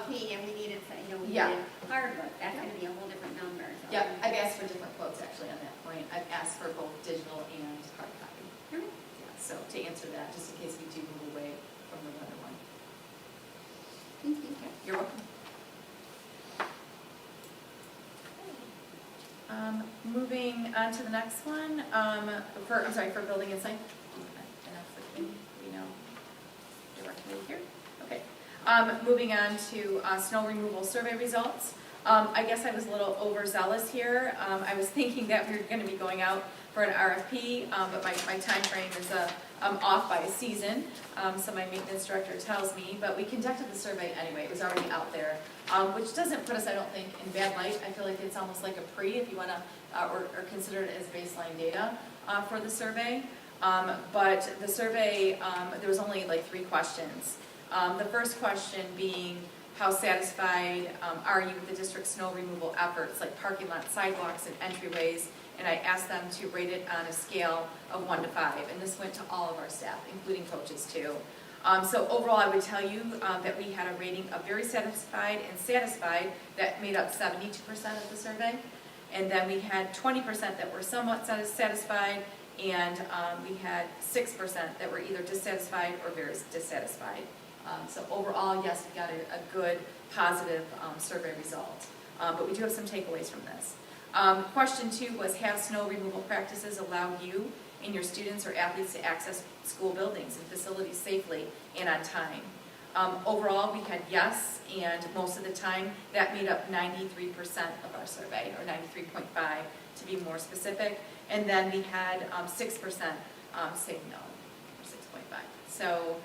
A: we needed, we
C: Yeah.
A: needed hardbook, that's gonna be a whole different number, so.
C: Yeah, I've asked for different quotes actually on that point. I've asked for both digital and hard copy.
A: Okay.
C: Yeah, so to answer that, just in case we do move away from the other one.
A: Thank you.
C: Okay, you're welcome. Moving on to the next one, for building and site. Enough for me, we know directly here. Okay. Moving on to snow removal survey results. I guess I was a little overzealous here. I was thinking that we were going to be going out for an RFP, but my time frame is off by a season, so my maintenance director tells me, but we conducted the survey anyway. It was already out there, which doesn't put us, I don't think, in bad light. I feel like it's almost like a pre if you want to, or consider it as baseline data for the survey. But the survey, there was only like 3 questions. The first question being, how satisfied are you with the district's snow removal efforts, like parking lots, sidewalks, and entryways? And I asked them to rate it on a scale of 1 to 5, and this went to all of our staff, including coaches too. So overall, I would tell you that we had a rating of very satisfied and satisfied that made up 72% of the survey. And then we had 20% that were somewhat satisfied, and we had 6% that were either dissatisfied or very dissatisfied. So overall, yes, we got a good, positive survey result. But we do have some takeaways from this. Question 2 was, have snow removal practices allowed you and your students or athletes to access school buildings and facilities safely and on time? Overall, we had yes, and most of the time, that made up 93% of our survey, or 93.5 to be more specific. And then we had 6% say no, or 6.5. So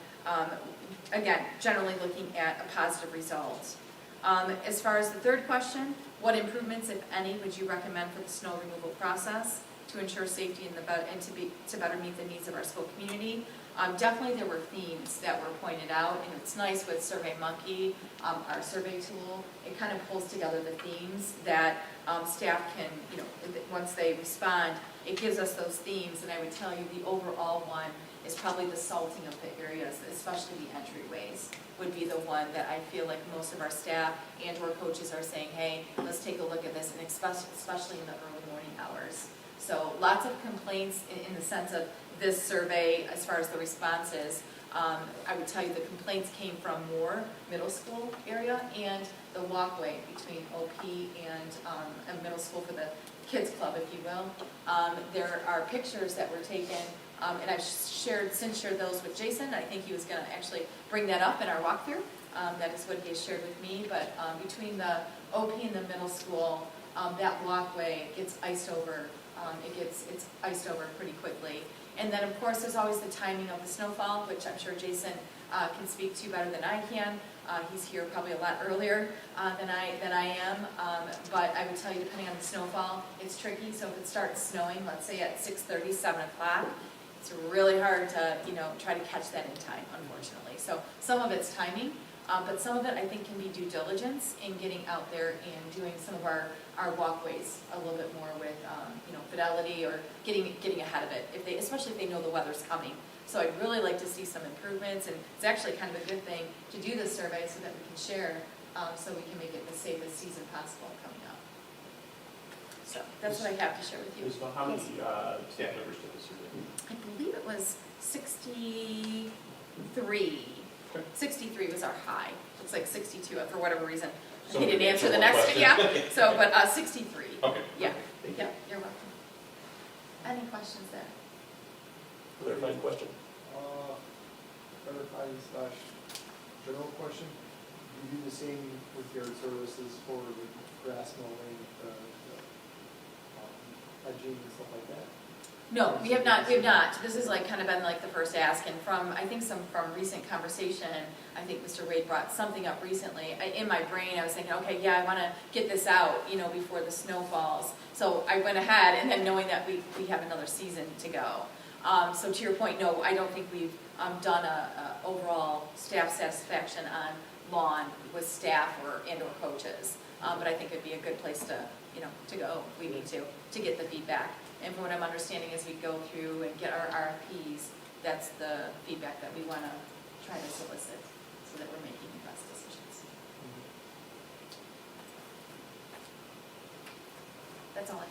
C: again, generally looking at a positive result. As far as the third question, what improvements, if any, would you recommend for the snow removal process to ensure safety and to better meet the needs of our school community? Definitely there were themes that were pointed out, and it's nice with SurveyMonkey, our survey tool, it kind of pulls together the themes that staff can, once they respond, it gives us those themes, and I would tell you the overall one is probably the salting of the areas, especially the entryways, would be the one that I feel like most of our staff and or coaches are saying, hey, let's take a look at this, and especially in the early morning hours. So lots of complaints in the sense of this survey as far as the responses. I would tell you the complaints came from more middle school area and the walkway between OP and a middle school for the kids club, if you will. There are pictures that were taken, and I've since shared those with Jason. I think he was going to actually bring that up in our walkthrough. That is what he has shared with me. But between the OP and the middle school, that walkway gets iced over. It's iced over pretty quickly. And then, of course, there's always the timing of the snowfall, which I'm sure Jason can speak to better than I can. He's here probably a lot earlier than I am. But I would tell you, depending on the snowfall, it's tricky. So if it starts snowing, let's say at 6:30, 7 o'clock, it's really hard to try to catch that in time, unfortunately. So some of it's timing, but some of it I think can be due diligence in getting out there and doing some of our walkways a little bit more with fidelity or getting ahead of it, especially if they know the weather's coming. So I'd really like to see some improvements, and it's actually kind of a good thing to do this survey so that we can share, so we can make it the safest season possible coming up. So that's what I have to share with you.
J: So how many staff members did this survey?
C: I believe it was 63.
J: Okay.
C: 63 was our high. Looks like 62 for whatever reason.
J: So
C: He didn't
J: we
C: answer the
J: one
C: next,
J: question.
C: yeah. So, but 63.
J: Okay.
C: Yeah.
J: Thank
C: Yeah, you're welcome. Any questions there?
J: Clarifying question?
F: Clarifying / general question. You do the same with your services for the grass mowing, hygiene and stuff like that?
C: No, we have not. We have not. This is like kind of been like the first ask, and from recent conversation, I think Mr. Wade brought something up recently. In my brain, I was thinking, okay, yeah, I want to get this out, before the snow falls. So I went ahead, and then knowing that we have another season to go. So to your point, no, I don't think we've done a overall staff satisfaction on lawn with staff or coaches. But I think it'd be a good place to go. We need to get the feedback. And from what I'm understanding as we go through and get our RFPs, that's the feedback that we want to try to solicit so that we're making the best decisions. That's all I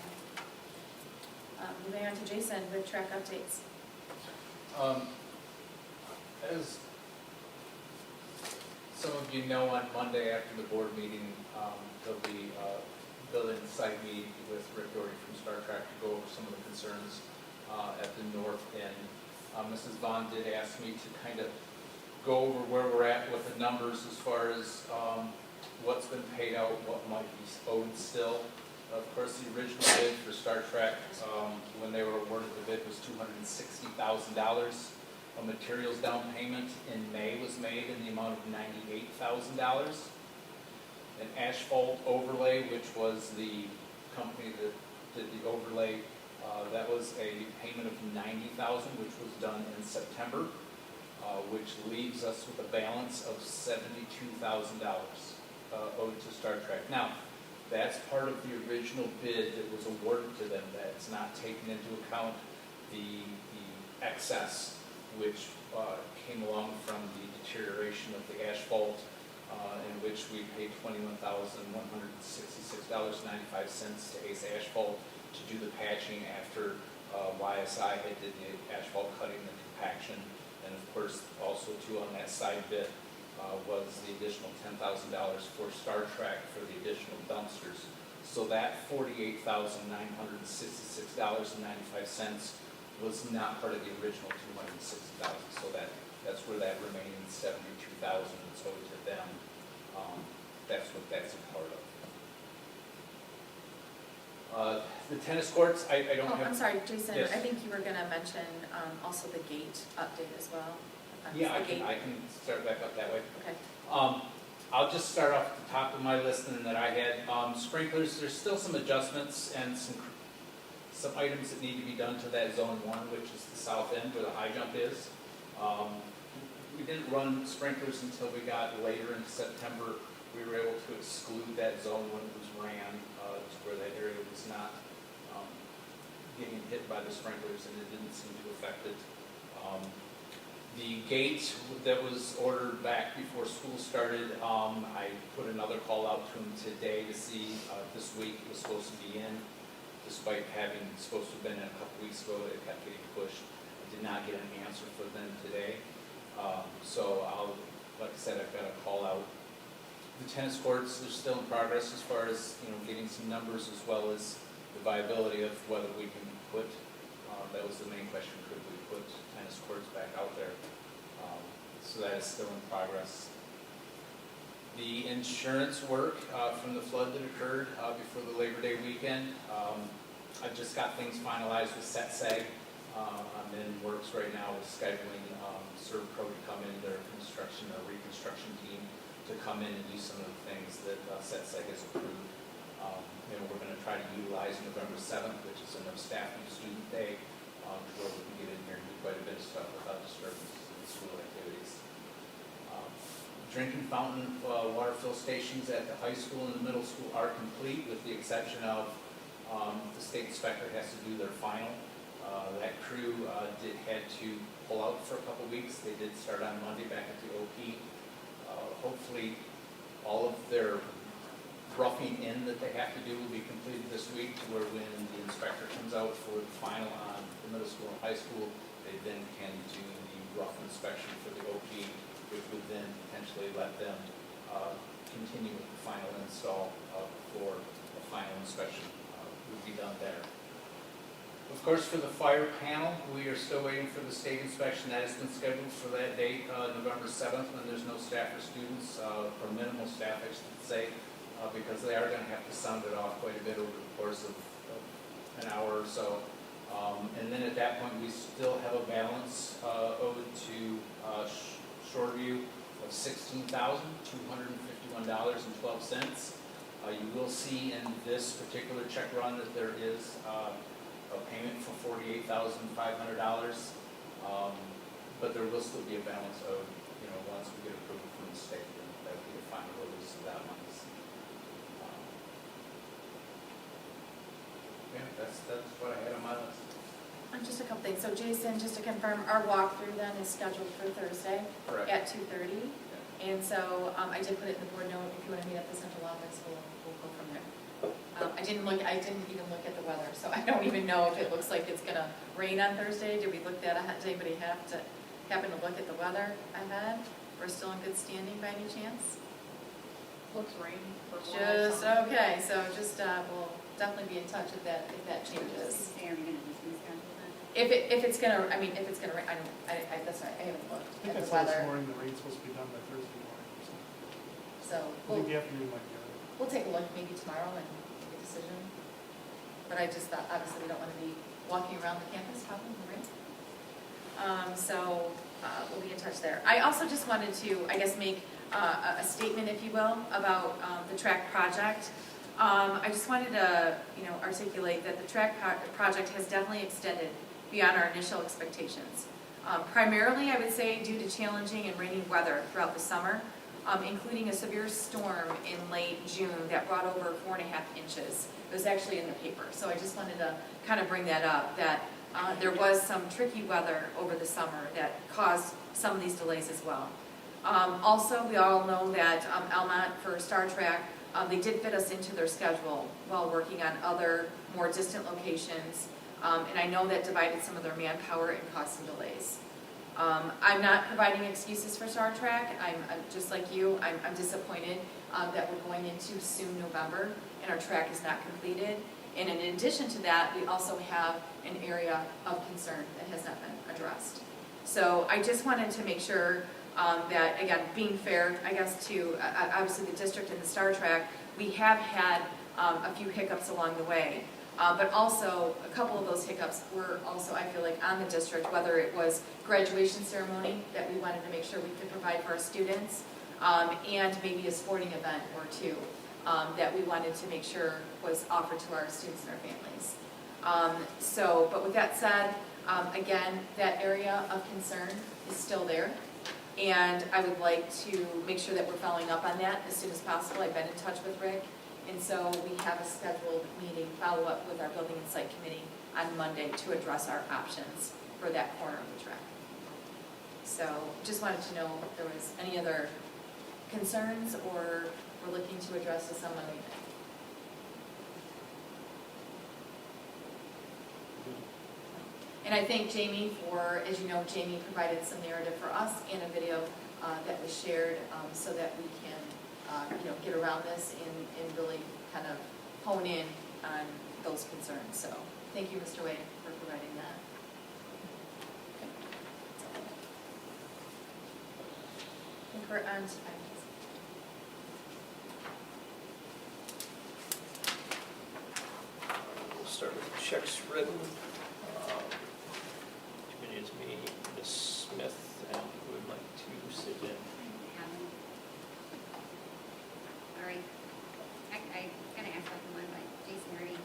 C: have. Moving on to Jason with track updates.
K: As some of you know, on Monday after the board meeting, there'll be building site meeting with Rick Doherty from Star Trek to go over some of the concerns at the north end. Mrs. Vaughn did ask me to kind of go over where we're at with the numbers as far as what's been paid out, what might be owed still. Of course, the original bid for Star Trek, when they were awarded the bid, was $260,000. A materials down payment in May was made in the amount of $98,000. An asphalt overlay, which was the company that did the overlay, that was a payment of $90,000, which was done in September, which leaves us with a balance of $72,000 owed to Star Trek. Now, that's part of the original bid that was awarded to them. That's not taken into account the excess, which came along from the deterioration of the asphalt, in which we paid $21,166.95 to Ace Asphalt to do the patching after YSI had did the asphalt cutting and compaction. And of course, also too on that side bit was the additional $10,000 for Star Trek for the additional dumpsters. So that $48,966.95 was not part of the original $260,000. So that That's where that remaining 72,000 is owed to them. That's what that's a part of. The tennis courts, I don't
C: Oh,
K: have.
C: I'm sorry, Jason,
K: Yes.
C: I think you were gonna mention, also the gate update as well.
K: Yeah,
C: The gate.
K: I can start back up that way.
C: Okay.
K: I'll just start off at the top of my list and that I had. Sprinklers, there's still some adjustments and some items that need to be done to that zone 1, which is the south end where the high jump is. We didn't run sprinklers until we got later into September. We were able to exclude that zone when it was ran, to where that area was not getting hit by the sprinklers, and it didn't seem to affect it. The gate that was ordered back before school started, I put another call out to him today to see, this week it was supposed to be in, despite having, supposed to have been in a couple weeks ago, it kept getting pushed. I did not get an answer for them today. So like I said, I've got to call out. The tennis courts, they're still in progress as far as, getting some numbers as well as the viability of whether we can put, that was the main question, could we put tennis courts back out there? So that is still in progress. The insurance work from the flood that occurred before the Labor Day weekend, I just got things finalized with SETSAG. I'm in works right now with scheduling Servpro to come in, their construction or reconstruction team, to come in and do some of the things that SETSAG has approved. We're going to try to utilize November 7th, which is a no staff, no student day, to where we can get in here and do quite a bit of stuff without disturbances in school activities. Drinking fountain water fill stations at the high school and the middle school are complete, with the exception of the state inspector has to do their final. That crew had to pull out for a couple weeks. They did start on Monday back at the OP. Hopefully all of their roughing in that they have to do will be completed this week, to where when the inspector comes out for the final on the middle school and high school, they then can do the rough inspection for the OP, which would then potentially let them continue with the final install before the final inspection would be done there. Of course, for the fire panel, we are still waiting for the state inspection. That has been scheduled for that date, November 7th, when there's no staff or students, or minimal staff, I should say, because they are going to have to sound it off quite a bit over the course of an hour or so. And then at that point, we still have a balance owed to Shoreview of $16,251.12. You will see in this particular check run that there is a payment for $48,500, but there will still be a balance owed, once we get approval from the state, and that will be the final release of that money. Yeah, that's what I had on my list.
C: Just a couple things. So Jason, just to confirm, our walkthrough then is scheduled for Thursday
K: Correct.
C: at 2:30.
K: Yeah.
C: And so I did put it in the board note. If you want to meet at the central office, we'll go from there. I didn't even look at the weather, so I don't even know if it looks like it's gonna rain on Thursday. Did we look that ahead? Did anybody happen to look at the weather ahead? We're still in good standing by any chance?
G: Looks rainy for a while.
C: Just, okay, so just, we'll definitely be in touch if that changes.
A: Say, are we gonna just reschedule that?
C: If it's gonna, rain, that's right, I haven't looked
I: I think
C: at
I: I
C: the
I: saw this
C: weather.
I: morning, the rain's supposed to be done by Thursday morning or something.
C: So
I: I think the afternoon might be all right.
C: we'll take a look maybe tomorrow and make a decision. But I just thought, obviously, we don't want to be walking around the campus talking in the rain. We'll be in touch there. I also just wanted to, I guess, make a statement, if you will, about the track project. I just wanted to, articulate that the track project has definitely extended beyond our initial expectations. Primarily, I would say, due to challenging and rainy weather throughout the summer, including a severe storm in late June that brought over 4.5 inches. It was actually in the paper, so I just wanted to kind of bring that up, that there was some tricky weather over the summer that caused some of these delays as well. Also, we all know that Almont for Star Track, they did fit us into their schedule while working on other more distant locations, and I know that divided some of their manpower and caused some delays. I'm not providing excuses for Star Trek. I'm just like you, I'm disappointed that we're going into soon November and our track is not completed. And in addition to that, we also have an area of concern that has not been addressed. So I just wanted to make sure that, again, being fair, I guess, to obviously the district and the Star Track, we have had a few hiccups along the way. But also, a couple of those hiccups were also, I feel like, on the district, whether it was graduation ceremony that we wanted to make sure we could provide for our students, and maybe a sporting event or two that we wanted to make sure was offered to our students and our families. But with that said, again, that area of concern is still there. And I would like to make sure that we're following up on that as soon as possible. I've been in touch with Rick. And so we have a scheduled meeting, follow-up with our building and site committee on Monday to address our options for that corner of the track. So just wanted to know if there was any other concerns or we're looking to address this on Monday night. And I thank Jamie for, as you know, Jamie provided some narrative for us and a video that was shared so that we can get around this and really kind of hone in on those concerns. So thank you, Mr. Wade, for providing that. I think we're on to items.
B: We'll start with checks written. Committee is me, Ms. Smith, and who would like to sit in?
A: All right. I was gonna ask about the one, but Jason already,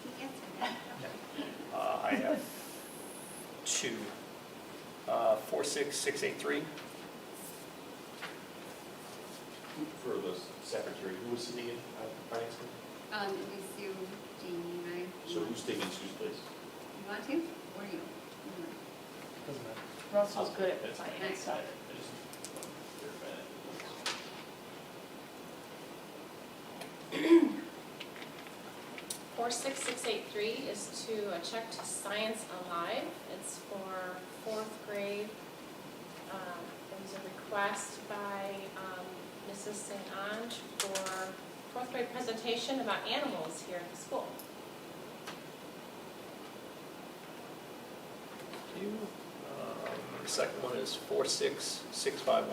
A: he answered that.
B: I have two. 46683. For the secretary, who was sitting in finance committee?
A: It was Sue, Jamie, and I.
B: So who's taking Sue's place?
A: You want to, or you?
I: Doesn't matter.
G: Russell's good at
B: That's-
G: finance.
B: I just verify that.
H: 46683 is to a check to Science Alive. It's for fourth grade. There was a request by Mrs. St. Ange for fourth grade presentation about animals here at the school.
B: Thank you. The second one is 46651.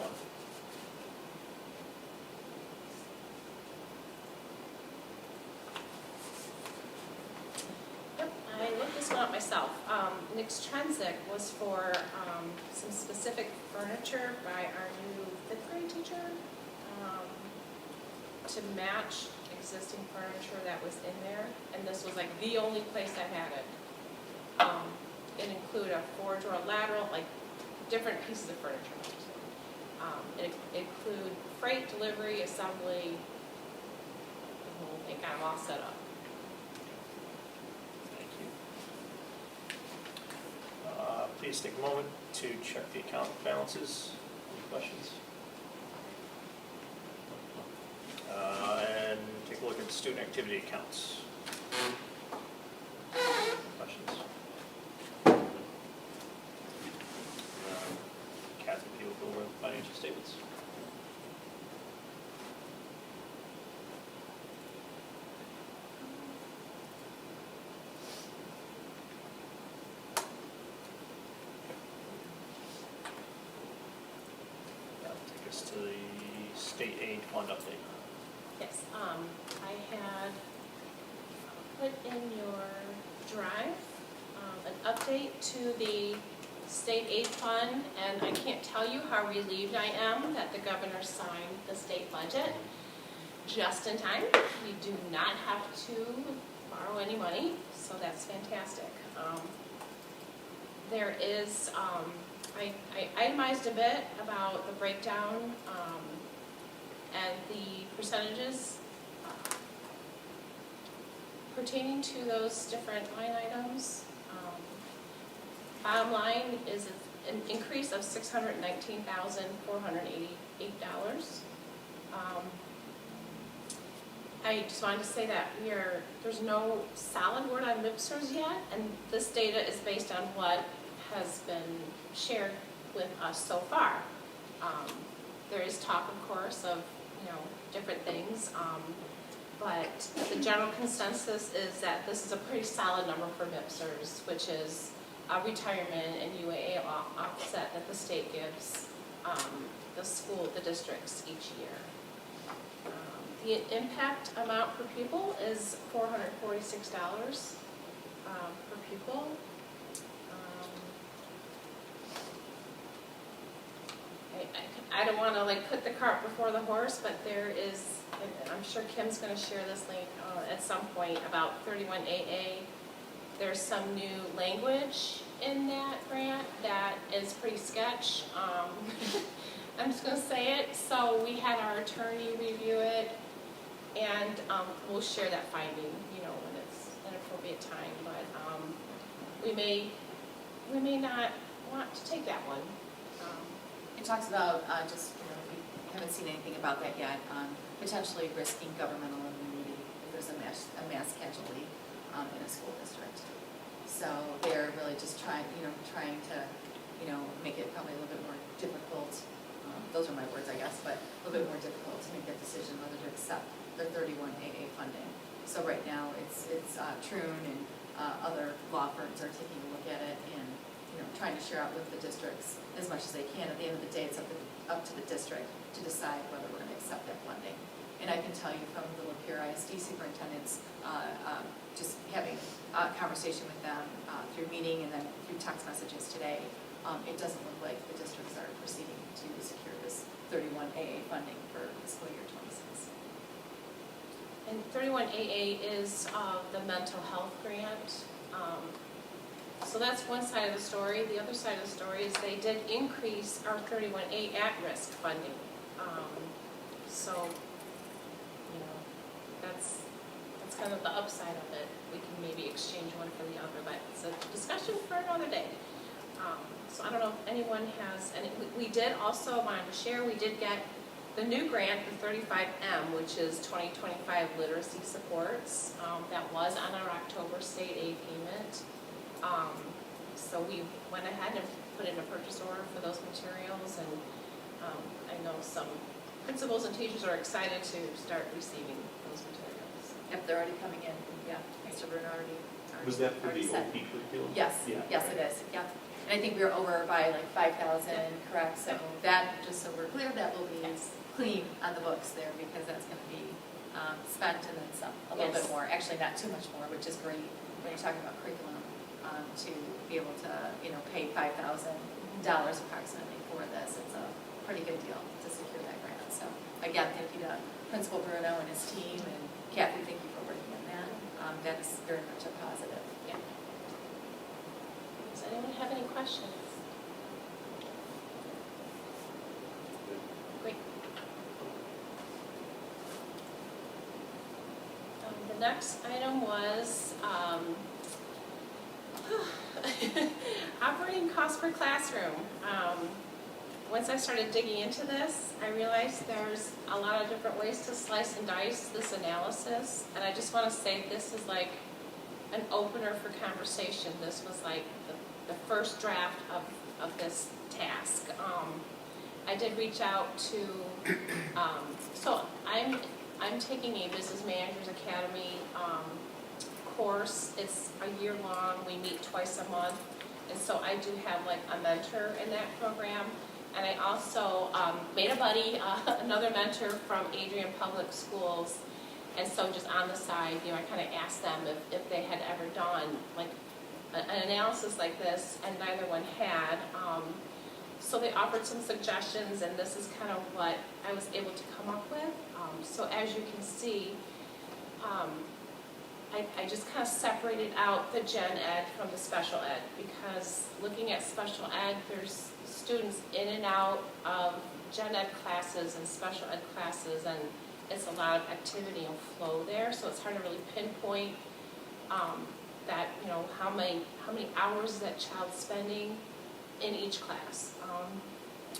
H: Yep, I looked this one up myself. Nick's Transic was for some specific furniture by our new fifth grade teacher to match existing furniture that was in there. And this was like the only place that had it. It included a 4-drawer lateral, like different pieces of furniture. It include freight, delivery, assembly, the whole thing, kind of all set up.
B: Thank you. Please take a moment to check the account balances. Any questions? And take a look at the student activity accounts. Questions? Kathy, if you will go over the financial statements. That'll take us to the state aid fund update.
H: Yes, I had put in your drive an update to the state aid fund, and I can't tell you how relieved I am that the governor signed the state budget just in time. We do not have to borrow any money, so that's fantastic. There is, I itemized a bit about the breakdown and the percentages pertaining to those different line items. Bottom line is an increase of $619,488. I just wanted to say that there's no solid word on MIPSers yet, and this data is based on what has been shared with us so far. There is talk, of course, of different things, but the general consensus is that this is a pretty solid number for MIPSers, which is retirement and UAA offset that the state gives the districts each year. The impact amount per pupil is $446 per pupil. I don't want to like put the cart before the horse, but there is, and I'm sure Kim's going to share this link at some point about 31AA. There's some new language in that grant that is pretty sketch. I'm just going to say it. So we had our attorney review it, and we'll share that finding, when it's an appropriate time. But we may not want to take that one.
C: It talks about, we haven't seen anything about that yet, potentially risking governmental immunity if there's a mass casualty in a school district. So they're really just trying to, make it probably a little bit more difficult. Those are my words, I guess, but a little bit more difficult to make that decision whether to accept the 31AA funding. So right now, it's Troon and other law firms are taking a look at it and trying to share out with the districts as much as they can. At the end of the day, it's up to the district to decide whether we're going to accept that funding. And I can tell you from the Lapeer ISD superintendents, just having a conversation with them through meeting and then through text messages today, it doesn't look like the districts are proceeding to secure this 31AA funding for fiscal year 26.
H: And 31AA is the mental health grant. So that's one side of the story. The other side of the story is they did increase our 31A at-risk funding. So, that's kind of the upside of it. We can maybe exchange one for the other, but it's a discussion for another day. So I don't know if anyone has, and we did also, I wanted to share, we did get the new grant, the 35M, which is 2025 literacy supports. That was on our October state aid payment. So we went ahead and put in a purchase order for those materials, and I know some principals and teachers are excited to start receiving those materials.
C: Yep, they're already coming in. Yeah, Mr. Bruno already
J: Was that for the
C: said.
J: OP curriculum?
C: Yes,
J: Yeah.
C: yes it is, yep. And I think we were over by like 5,000, correct? So that, just so we're clear, that will be clean on the books there because that's going to be spent and then some, a little bit more. Actually, not too much more, which is great when you're talking about curriculum to be able to, pay $5,000 approximately for this. It's a pretty good deal to secure that grant. So again, thank you to Principal Bruno and his team, and Kathy, thank you for working on that. That's very much a positive.
H: Yeah. Does anyone have any questions? Great. The next item was operating cost per classroom. Once I started digging into this, I realized there's a lot of different ways to slice and dice this analysis, and I just want to say this is like an opener for conversation. This was like the first draft of this task. I did reach out to, so I'm taking a Business Managers Academy course. It's a year long. We meet twice a month, and so I do have like a mentor in that program. And I also made a buddy, another mentor from Adrian Public Schools. And so just on the side, I kind of asked them if they had ever done like an analysis like this, and neither one had. So they offered some suggestions, and this is kind of what I was able to come up with. So as you can see, I just kind of separated out the gen ed from the special ed, because looking at special ed, there's students in and out of gen ed classes and special ed classes, and it's a lot of activity and flow there, so it's hard to really pinpoint that, how many hours is that child spending in each class.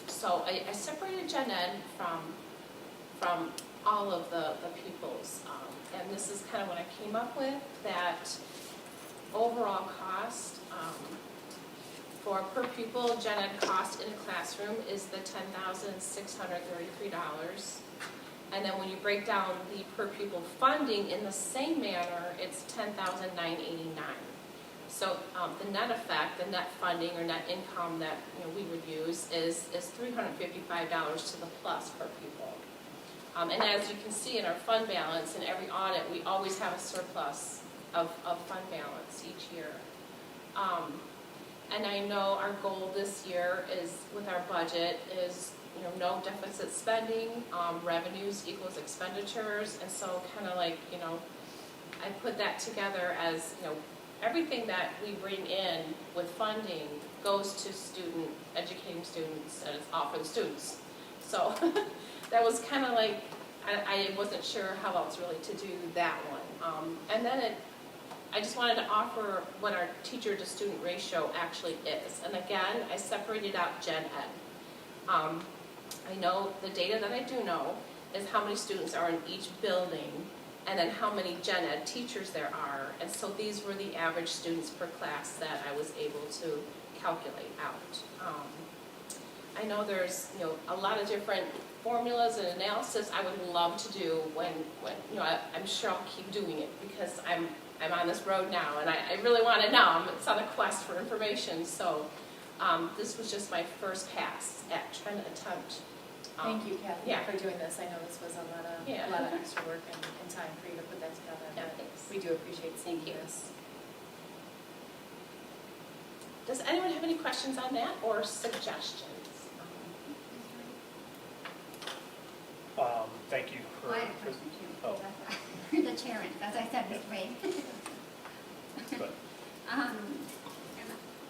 H: So I separated gen ed from all of the pupils, and this is kind of what I came up with, that overall cost for per pupil gen ed cost in a classroom is the $10,633. And then when you break down the per pupil funding in the same manner, it's $10,989. So the net effect, the net funding or net income that we would use is $355 to the plus per pupil. And as you can see in our fund balance, in every audit, we always have a surplus of fund balance each year. And I know our goal this year is, with our budget, is no deficit spending, revenues equals expenditures, and so kind of like, I put that together as, everything that we bring in with funding goes to educating students, and it's all for the students. So that was kind of like, I wasn't sure how else really to do that one. And then I just wanted to offer what our teacher to student ratio actually is. And again, I separated out gen ed. I know the data that I do know is how many students are in each building, and then how many gen ed teachers there are. And so these were the average students per class that I was able to calculate out. I know there's a lot of different formulas and analysis I would love to do when I'm sure I'll keep doing it, because I'm on this road now and I really want to know. It's on a quest for information. So this was just my first pass at trying to attempt.
C: Thank you, Kathy,
H: yeah.
C: for doing this. I know this was a lot of extra work and time for you to put that together.
H: Yeah,
C: but
H: thanks.
C: We do appreciate seeing
H: Thank you.
C: this.
H: Does anyone have any questions on that or suggestions?
B: Thank you for.
A: I have a question too.
B: Oh.
A: The chairman, as I said, Mr. Wade.
B: But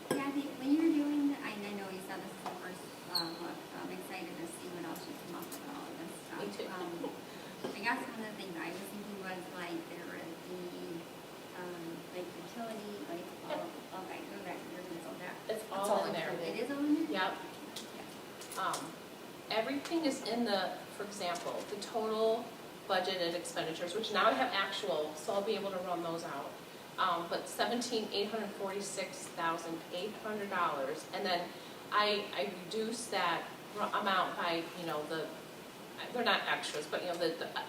A: Kathy, when you were doing, I know you said this is the first look, so I'm excited to see what else you come up with all of this stuff.
H: Me too.
A: I guess one of the things I was thinking was like there was the like utility, like okay, go back, you're gonna go back.
H: It's
C: all
H: all in there.
C: included.
A: It is all in there?
H: Yep. Everything is in for example, the total budgeted expenditures, which now I have actual, so I'll be able to run those out. But $17,846,800, and then I reduced that amount by they're not extras, but the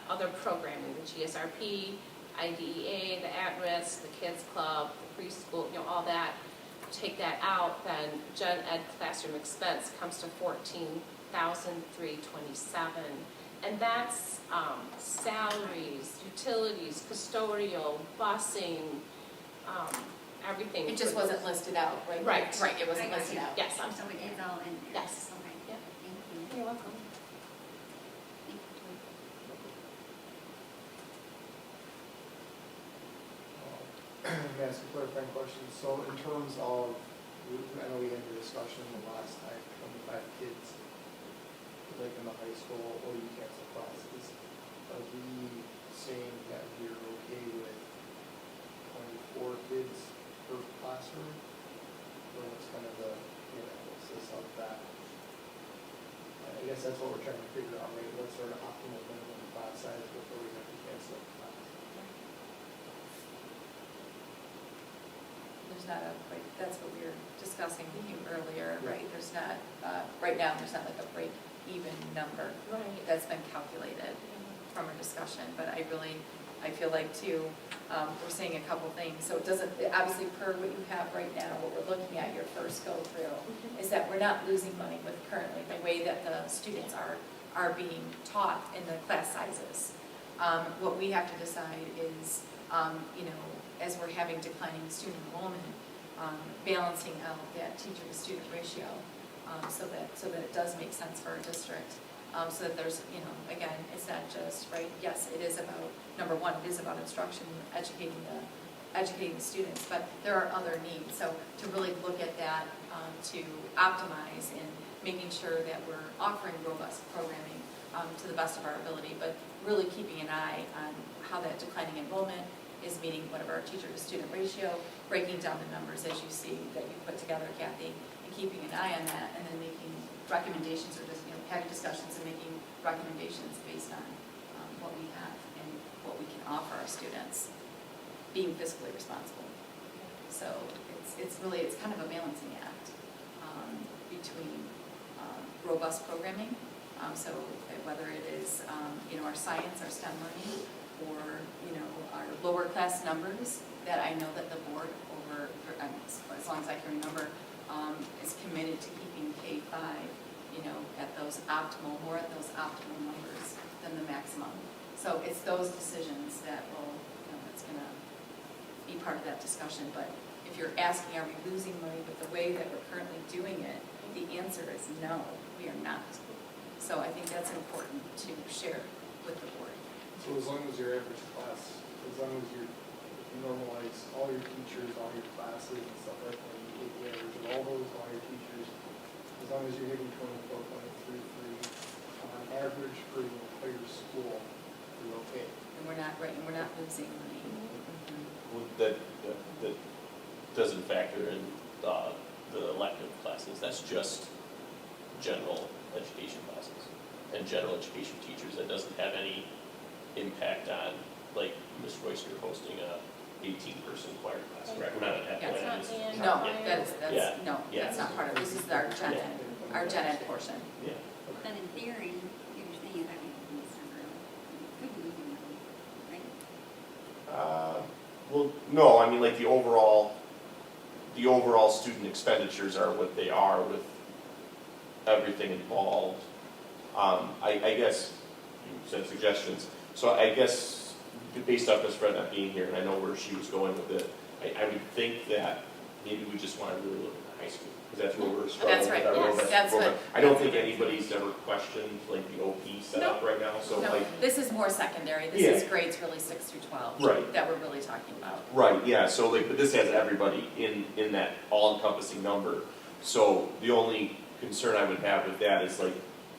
H: other programming, the GSRP, IDEA, the at-risk, the kids club, the preschool, all that. Take that out, then gen ed classroom expense comes to $14,327, and that's salaries, utilities, custodial, busing, everything.
C: It just wasn't listed out, right?
H: Right.
C: Right, it wasn't
A: I got
C: listed
A: you.
C: out.
H: Yes, I'm
A: So
H: sorry.
A: it is all in there?
H: Yes.
A: Okay.
H: Yep.
A: Thank you.
H: You're welcome.
A: Thank you.
F: May I ask a clarifying question? So in terms of, I know we had a discussion the last time, 25 kids, like in the high school, or you cancel classes. Are we saying that we're okay with 24 kids per classroom? Or what's kind of the analysis of that? I guess that's what we're trying to figure out, right? What's our optimal minimum class size before we have to cancel a class?
C: There's not that's what we were discussing with you earlier, right? There's not, right now, there's not like a break-even number
H: Right.
C: that's been calculated from our discussion, but I feel like too, we're saying a couple things. So it doesn't, obviously per what you have right now, what we're looking at your first go through, is that we're not losing money with currently the way that the students are being taught in the class sizes. What we have to decide is, as we're having declining student enrollment, balancing out that teacher-to-student ratio, so that it does make sense for our district. So that there's, again, it's not just, right, yes, it is about, number one, it is about instruction, educating the students, but there are other needs. So to really look at that, to optimize and making sure that we're offering robust programming to the best of our ability, but really keeping an eye on how that declining enrollment is meeting whatever our teacher-to-student ratio, breaking down the numbers as you see that you put together, Kathy, and keeping an eye on that, and then making recommendations or just, having discussions and making recommendations based on what we have and what we can offer our students, being fiscally responsible. So it's kind of a balancing act between robust programming, so whether it is our science, our STEM learning, or our lower class numbers that I know that the board as long as I can remember, is committed to keeping K-5, at those optimal, more at those optimal numbers than the maximum. So it's those decisions that will, that's gonna be part of that discussion. But if you're asking, are we losing money with the way that we're currently doing it, the answer is no, we are not. So I think that's important to share with the board.
F: So as long as your average class, as long as you normalize all your teachers, all your classes and stuff like that, you take the average of all those, all your teachers, as long as you're hitting 24.33 on average for the entire school, you're okay.
C: And we're not, right, and we're not losing money.
J: Well, that doesn't factor in the elective classes, that's just general education classes and general education teachers. That doesn't have any impact on, like, Ms. Royster hosting a 18-person choir class, correct? We're not at that
C: Yeah,
J: point.
H: it's not the
C: No,
J: Yeah.
C: no,
J: Yeah.
C: that's not part of, this is our gen ed portion.
J: Yeah.
A: Then in theory, what you're saying is that we could lose some real, we could be losing money, right?
J: Well, no, I mean, like, the overall student expenditures are what they are with everything involved. I guess, you said suggestions, so I guess, based off Ms. Fred not being here, and I know where she was going with it, I would think that maybe we just want to really look at the high school, because that's where we're struggling
C: That's right,
J: with our
C: yes,
J: robust
C: that's
J: program.
C: what-
J: I don't think anybody's ever questioned, like, the OP setup right now, so
C: No,
J: like,
C: this is more secondary, this
J: Yeah.
C: is grades really 6 through 12.
J: Right.
C: That we're really talking about.
J: right, yeah, so like, but this has everybody in that all-encompassing number. So the only concern I would have with that is like,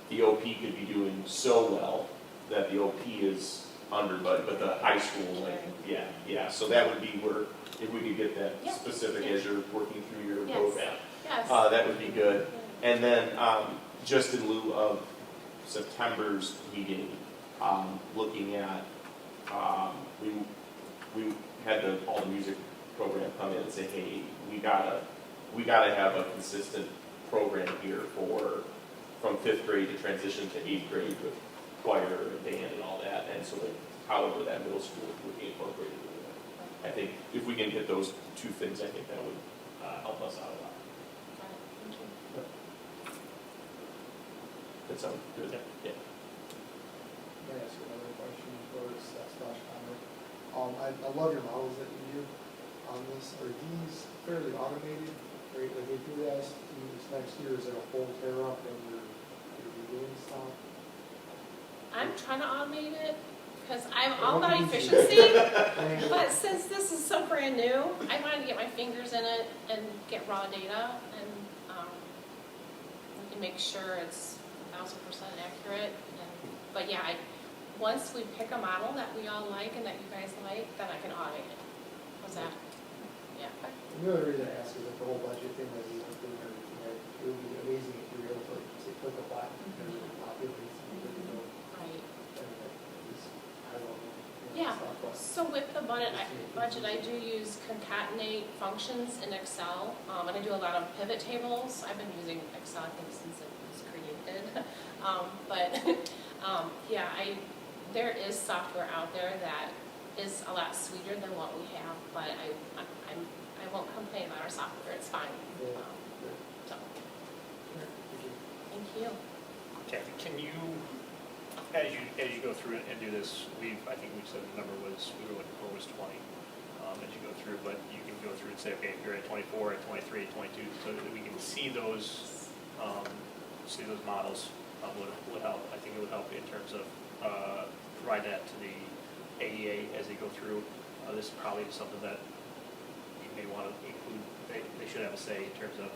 J: the OP could be doing so well that the OP is under budget, but the high school, like, yeah, so that would be where, if we could get that
H: Yeah.
J: specific as you're working through your
H: Yes.
J: roadmap,
H: Yes.
J: that would be good. And then, just in lieu of September's meeting, looking at, we had all the music program come in and say, hey, we gotta have a consistent program here from 5th grade to transition to 8th grade with choir and band and all that, and so like, however that middle school would be incorporated into that. I think if we can get those two things, I think that would help us out a lot.
H: Thank you.
J: That sounds good? Yeah.
F: May I ask you another question before it's comment? I love your models that you do on this. Are these fairly automated? Right, like if you ask these next year, is it a full tear up and you're redoing stuff?
H: I'm trying to automate it, because I'm all about efficiency, but since this is so brand new, I wanted to get my fingers in it and get raw data and make sure it's 1,000% accurate. But yeah, once we pick a model that we all like and that you guys like, then I can automate it. How's that? Yeah.
F: The other reason I ask is that the whole budget thing that you went through and everything, it would be amazing if you were able to say, click a button and populate some good to go.
H: Right.
F: And that is, I don't know.
H: Yeah.
F: Stuff, but
H: So with the budget, I do use concatenate functions in Excel, and I do a lot of pivot tables. I've been using Excel, I think, since it was created. Yeah, there is software out there that is a lot sweeter than what we have, but I won't complain about our software, it's fine.
F: Yeah.
H: So,
F: Thank you.
H: thank you.
L: Kathy, can you, as you go through and do this, I think we said the number was, we were looking for was 20, as you go through, but you can go through and say, okay, you're at 24, at 23, 22, so that we can see those models would help. I think it would help in terms of provide that to the AEA as they go through. This is probably something that you may want to include. They should have a say in terms of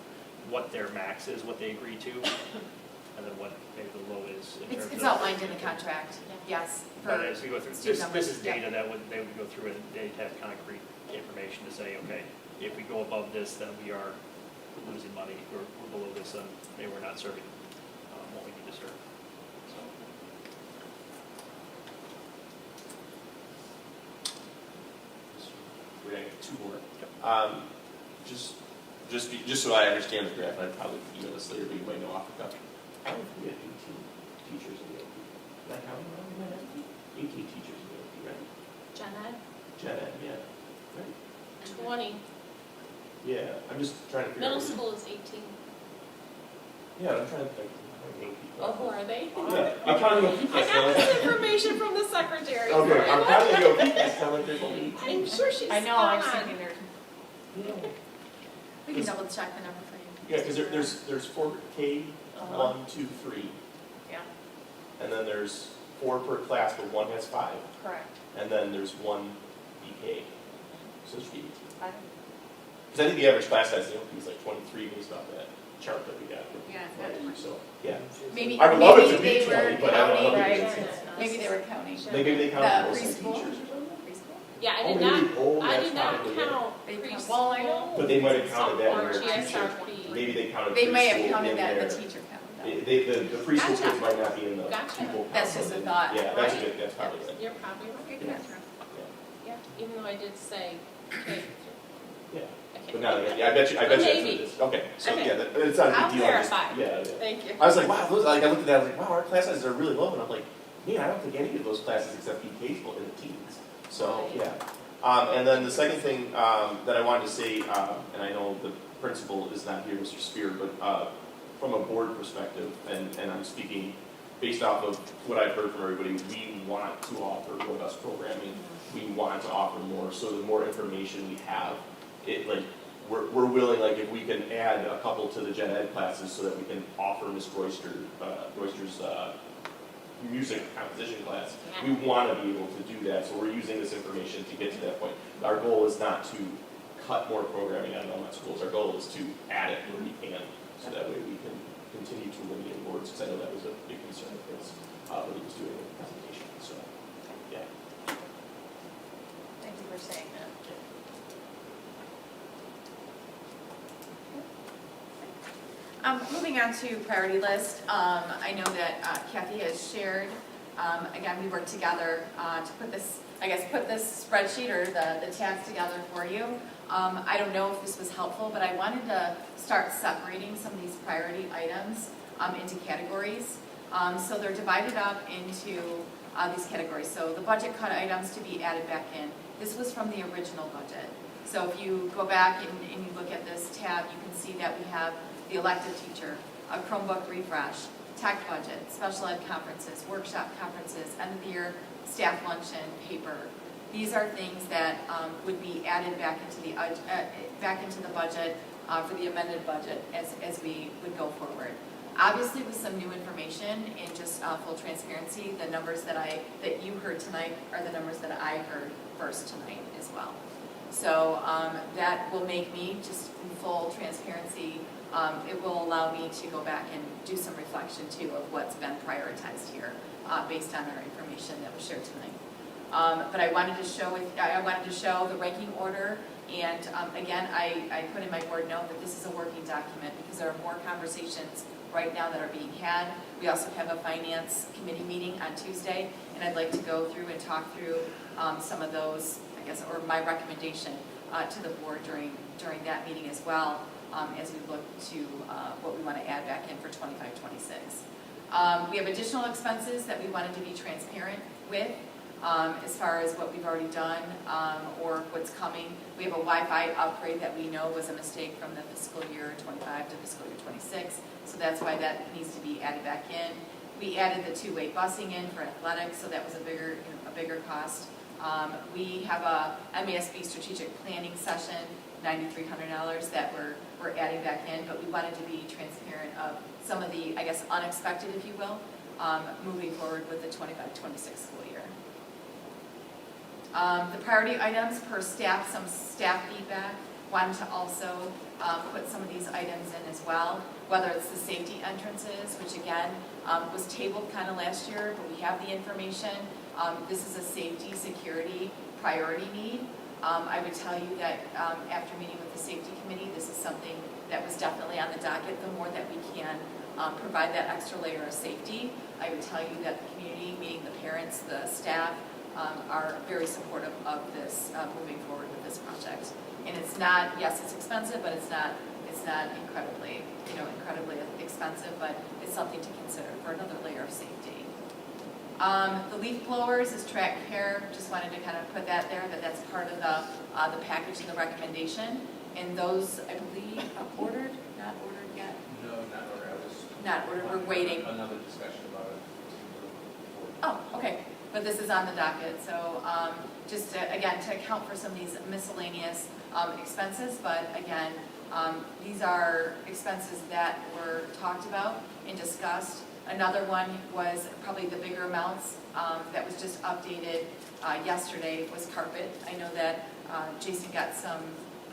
L: what their max is, what they agree to, and then what maybe the low is in terms of.
C: It's outlined in the contract, yes.
L: But as we go through,
C: student
L: this
C: numbers,
L: is data that they would go through and they'd have concrete information to say, okay, if we go above this, then we are losing money, or we're below this, then maybe we're not serving what we need to serve. So.
J: We're gonna get two more. Just so I understand the graph, I'd probably email this later, but you might know off the cuff. I don't think we had 18 teachers in the OP. Did I count them wrong? We might have 18 teachers in the OP, right?
H: Gen Ed,
J: Gen Ed, yeah. Right.
H: 20.
J: Yeah, I'm just trying to figure out.
H: Middle school is 18.
J: Yeah, I'm trying to think.
H: Oh, who are they?
J: Yeah, I'm counting on
H: I
J: PCAS.
H: got this information from the secretary.
J: Okay, I'm counting on PCAS, sound like there's only 18.
H: I'm sure she's
G: I know, I was
H: spot on.
G: thinking there.
C: We can double check the number for you.
J: Yeah, because there's 4 K,
G: Uh-huh.
J: 1, 2, 3.
G: Yeah.
J: And then there's 4 per class, but 1 has 5.
G: Correct.
J: And then there's 1 BK. So it should be 18.
G: I don't-
J: Because I think the average class size in the is like 23 based off that chart that we got.
A: Yeah, it's not
J: So, yeah.
C: Maybe,
J: I would love it
C: maybe
J: to be
C: they
J: 20,
C: were
J: but I don't
C: counting,
J: think
G: Right.
J: it's.
C: maybe they were counting.
J: Maybe they count
C: The
J: mostly
C: preschool?
J: teachers or something.
C: Preschool?
H: Yeah, I
J: Oh,
H: did
J: maybe-
H: not,
J: oh,
H: I
J: that's
H: did not
J: probably it.
H: count
C: They count-
H: preschool.
G: Well, I know.
J: But they might have counted that in
H: Or
J: their teacher.
H: GSRP.
J: Maybe they counted
C: They may have
J: preschool
C: counted
J: in
C: that in
J: there.
C: the teacher count.
J: The preschool
H: Gotcha.
J: kids might not be in the
H: Gotcha.
J: pupil count.
C: That's just a thought.
J: Yeah, that's
H: Right.
J: good, that's probably it.
H: You're probably right.
A: Good catch, Rob.
H: Yeah, even though I did say, okay.
J: Yeah.
H: Okay.
J: But now, yeah, I bet you that's what it
H: Maybe.
J: is. Okay, so
H: Okay.
J: yeah, it's not a
H: I'll
J: big deal. I'm just-
H: verify.
J: Yeah, yeah.
H: Thank you.
J: I was like, wow, those, like, I looked at that, I was like, wow, our class sizes are really low, and I'm like, man, I don't think any of those classes except BK's in the teens. So,
H: Right.
J: yeah. And then the second thing that I wanted to say, and I know the principal is not here, Mr. Spear, but from a board perspective, and I'm speaking based off of what I've heard from everybody, we want to offer robust programming. We want to offer more, so the more information we have, it like, we're willing, like, if we can add a couple to the gen ed classes so that we can offer Ms. Royster's music composition class, we want to be able to do that, so we're using this information to get to that point. Our goal is not to cut more programming out of Almont schools, our goal is to add it where we can, so that way we can continue to eliminate boards, because I know that was a big concern of his, when he was doing the presentation, so, yeah.
G: Thank you for saying that.
C: Moving on to priority list, I know that Kathy has shared, again, we worked together to put this, put this spreadsheet or the tabs together for you. I don't know if this was helpful, but I wanted to start separating some of these priority items into categories. So they're divided up into these categories. So the budget cut items to be added back in. This was from the original budget. So if you go back and you look at this tab, you can see that we have the elective teacher, a Chromebook refresh, tech budget, special ed conferences, workshop conferences, end of the year staff luncheon, paper. These are things that would be added back into the budget for the amended budget as we would go forward. Obviously, with some new information and just full transparency, the numbers that you heard tonight are the numbers that I heard first tonight as well. So that will make me, just in full transparency, it will allow me to go back and do some reflection too of what's been prioritized here based on our information that was shared tonight. But I wanted to show the ranking order, and again, I put in my board note that this is a working document because there are more conversations right now that are being had. We also have a finance committee meeting on Tuesday, and I'd like to go through and talk through some of those, or my recommendation to the board during that meeting as well, as we look to what we want to add back in for 25-26. We have additional expenses that we wanted to be transparent with as far as what we've already done or what's coming. We have a Wi-Fi upgrade that we know was a mistake from the fiscal year 25 to fiscal year 26, so that's why that needs to be added back in. We added the two-way busing in for athletics, so that was a bigger cost. We have a MASB strategic planning session, $9,300 that we're adding back in, but we wanted to be transparent of some of the, unexpected, if you will, moving forward with the 25-26 school year. The priority items per staff, some staff feedback, wanted to also put some of these items in as well, whether it's the safety entrances, which again was tabled kind of last year, but we have the information. This is a safety, security priority need. I would tell you that after meeting with the safety committee, this is something that was definitely on the docket. The more that we can provide that extra layer of safety, I would tell you that the community, meaning the parents, the staff, are very supportive of this moving forward with this project. And it's not, yes, it's expensive, but it's not incredibly expensive, but it's something to consider for another layer of safety. The leaf blowers is track care. Just wanted to kind of put that there, that's part of the package and the recommendation. And those, I believe, are ordered, not ordered yet?
K: No, not order, I was.
C: Not ordered, we're waiting.
K: Another discussion about it.
C: Oh, okay, but this is on the docket, so just to, again, to account for some of these miscellaneous expenses, but again, these are expenses that were talked about and discussed. Another one was probably the bigger amounts that was just updated yesterday was carpet. I know that Jason got some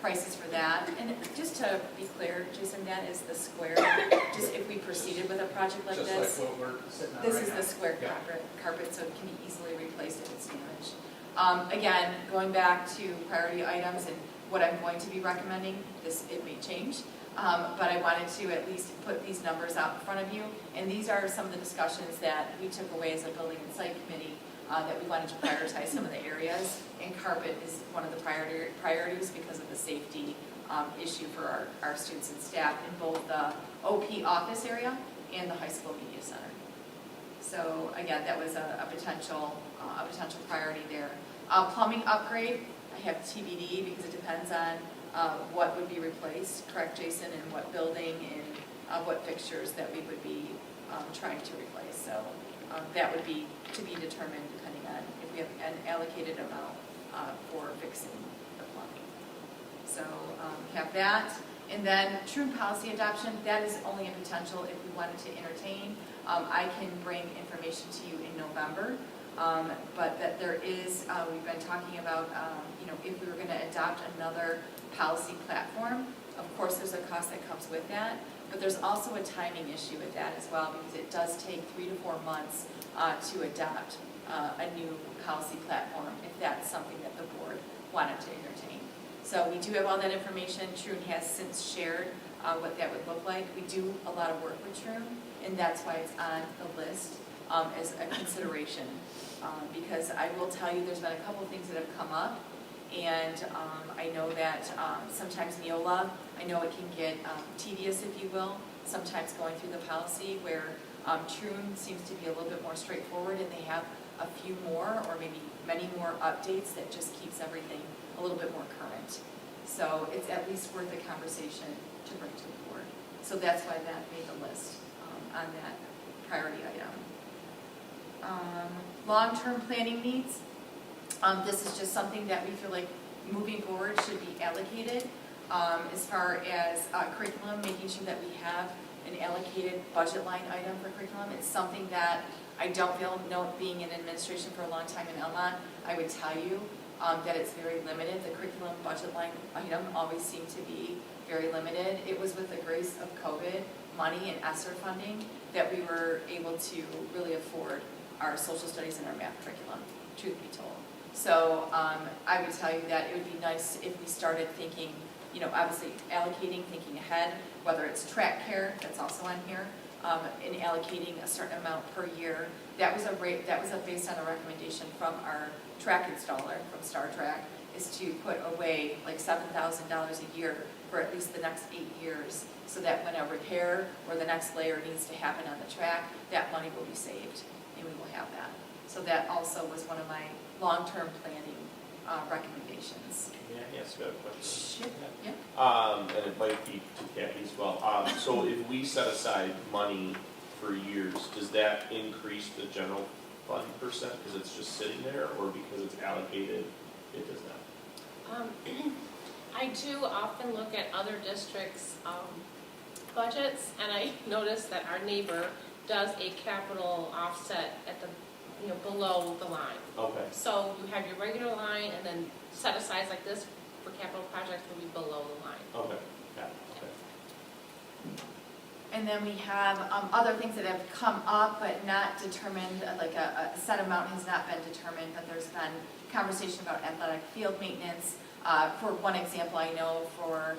C: prices for that, and just to be clear, Jason, that is the square, just if we proceeded with a project like this.
K: Just like what we're sitting on right now.
C: This is the square
K: Yeah.
C: carpet, so it can be easily replaced if it's damaged. Again, going back to priority items and what I'm going to be recommending, it may change, but I wanted to at least put these numbers out in front of you. And these are some of the discussions that we took away as a building and site committee, that we wanted to prioritize some of the areas. And carpet is one of the priorities because of the safety issue for our students and staff in both the OP office area and the high school media center. So again, that was a potential priority there. Plumbing upgrade, I have TBD because it depends on what would be replaced, correct, Jason, and what building and what fixtures that we would be trying to replace. So that would be to be determined depending on if we have an allocated amount for fixing the plumbing. So have that. And then true policy adoption, that is only a potential if we wanted to entertain. I can bring information to you in November, but that there is, we've been talking about, if we were going to adopt another policy platform, of course there's a cost that comes with that, but there's also a timing issue with that as well, because it does take 3 to 4 months to adopt a new policy platform, if that's something that the board wanted to entertain. So we do have all that information. Troon has since shared what that would look like. We do a lot of work with Troon, and that's why it's on the list as a consideration. Because I will tell you, there's been a couple of things that have come up, and I know that sometimes Neola, I know it can get tedious, if you will, sometimes going through the policy, where Troon seems to be a little bit more straightforward, and they have a few more, or maybe many more updates that just keeps everything a little bit more current. So it's at least worth a conversation to bring to the board. So that's why that made the list on that priority item. Long-term planning needs. This is just something that we feel like moving forward should be allocated. As far as curriculum, making sure that we have an allocated budget line item for curriculum. It's something that I don't feel, being in administration for a long time in Almont, I would tell you that it's very limited. The curriculum budget line item always seemed to be very limited. It was with the grace of COVID money and ESSER funding that we were able to really afford our social studies and our math curriculum, truth be told. So I would tell you that it would be nice if we started thinking, obviously allocating, thinking ahead, whether it's track care, that's also on here, and allocating a certain amount per year. That was based on a recommendation from our track installer from Star Track, is to put away like $7,000 a year for at least the next 8 years, so that when a repair or the next layer needs to happen on the track, that money will be saved, and we will have that. So that also was one of my long-term planning recommendations.
J: May I ask a question?
C: Sure. Yeah.
J: And it might be to Kathy as well. So if we set aside money for years, does that increase the general fund percent because it's just sitting there, or because it's allocated, it does not?
H: I do often look at other districts' budgets, and I notice that our neighbor does a capital offset at the, below the line.
J: Okay.
H: So you have your regular line, and then set asides like this for capital projects will be below the line.
J: Okay. Yeah. Okay.
C: And then we have other things that have come up but not determined, like a set amount has not been determined, but there's been conversation about athletic field maintenance. For one example, I know for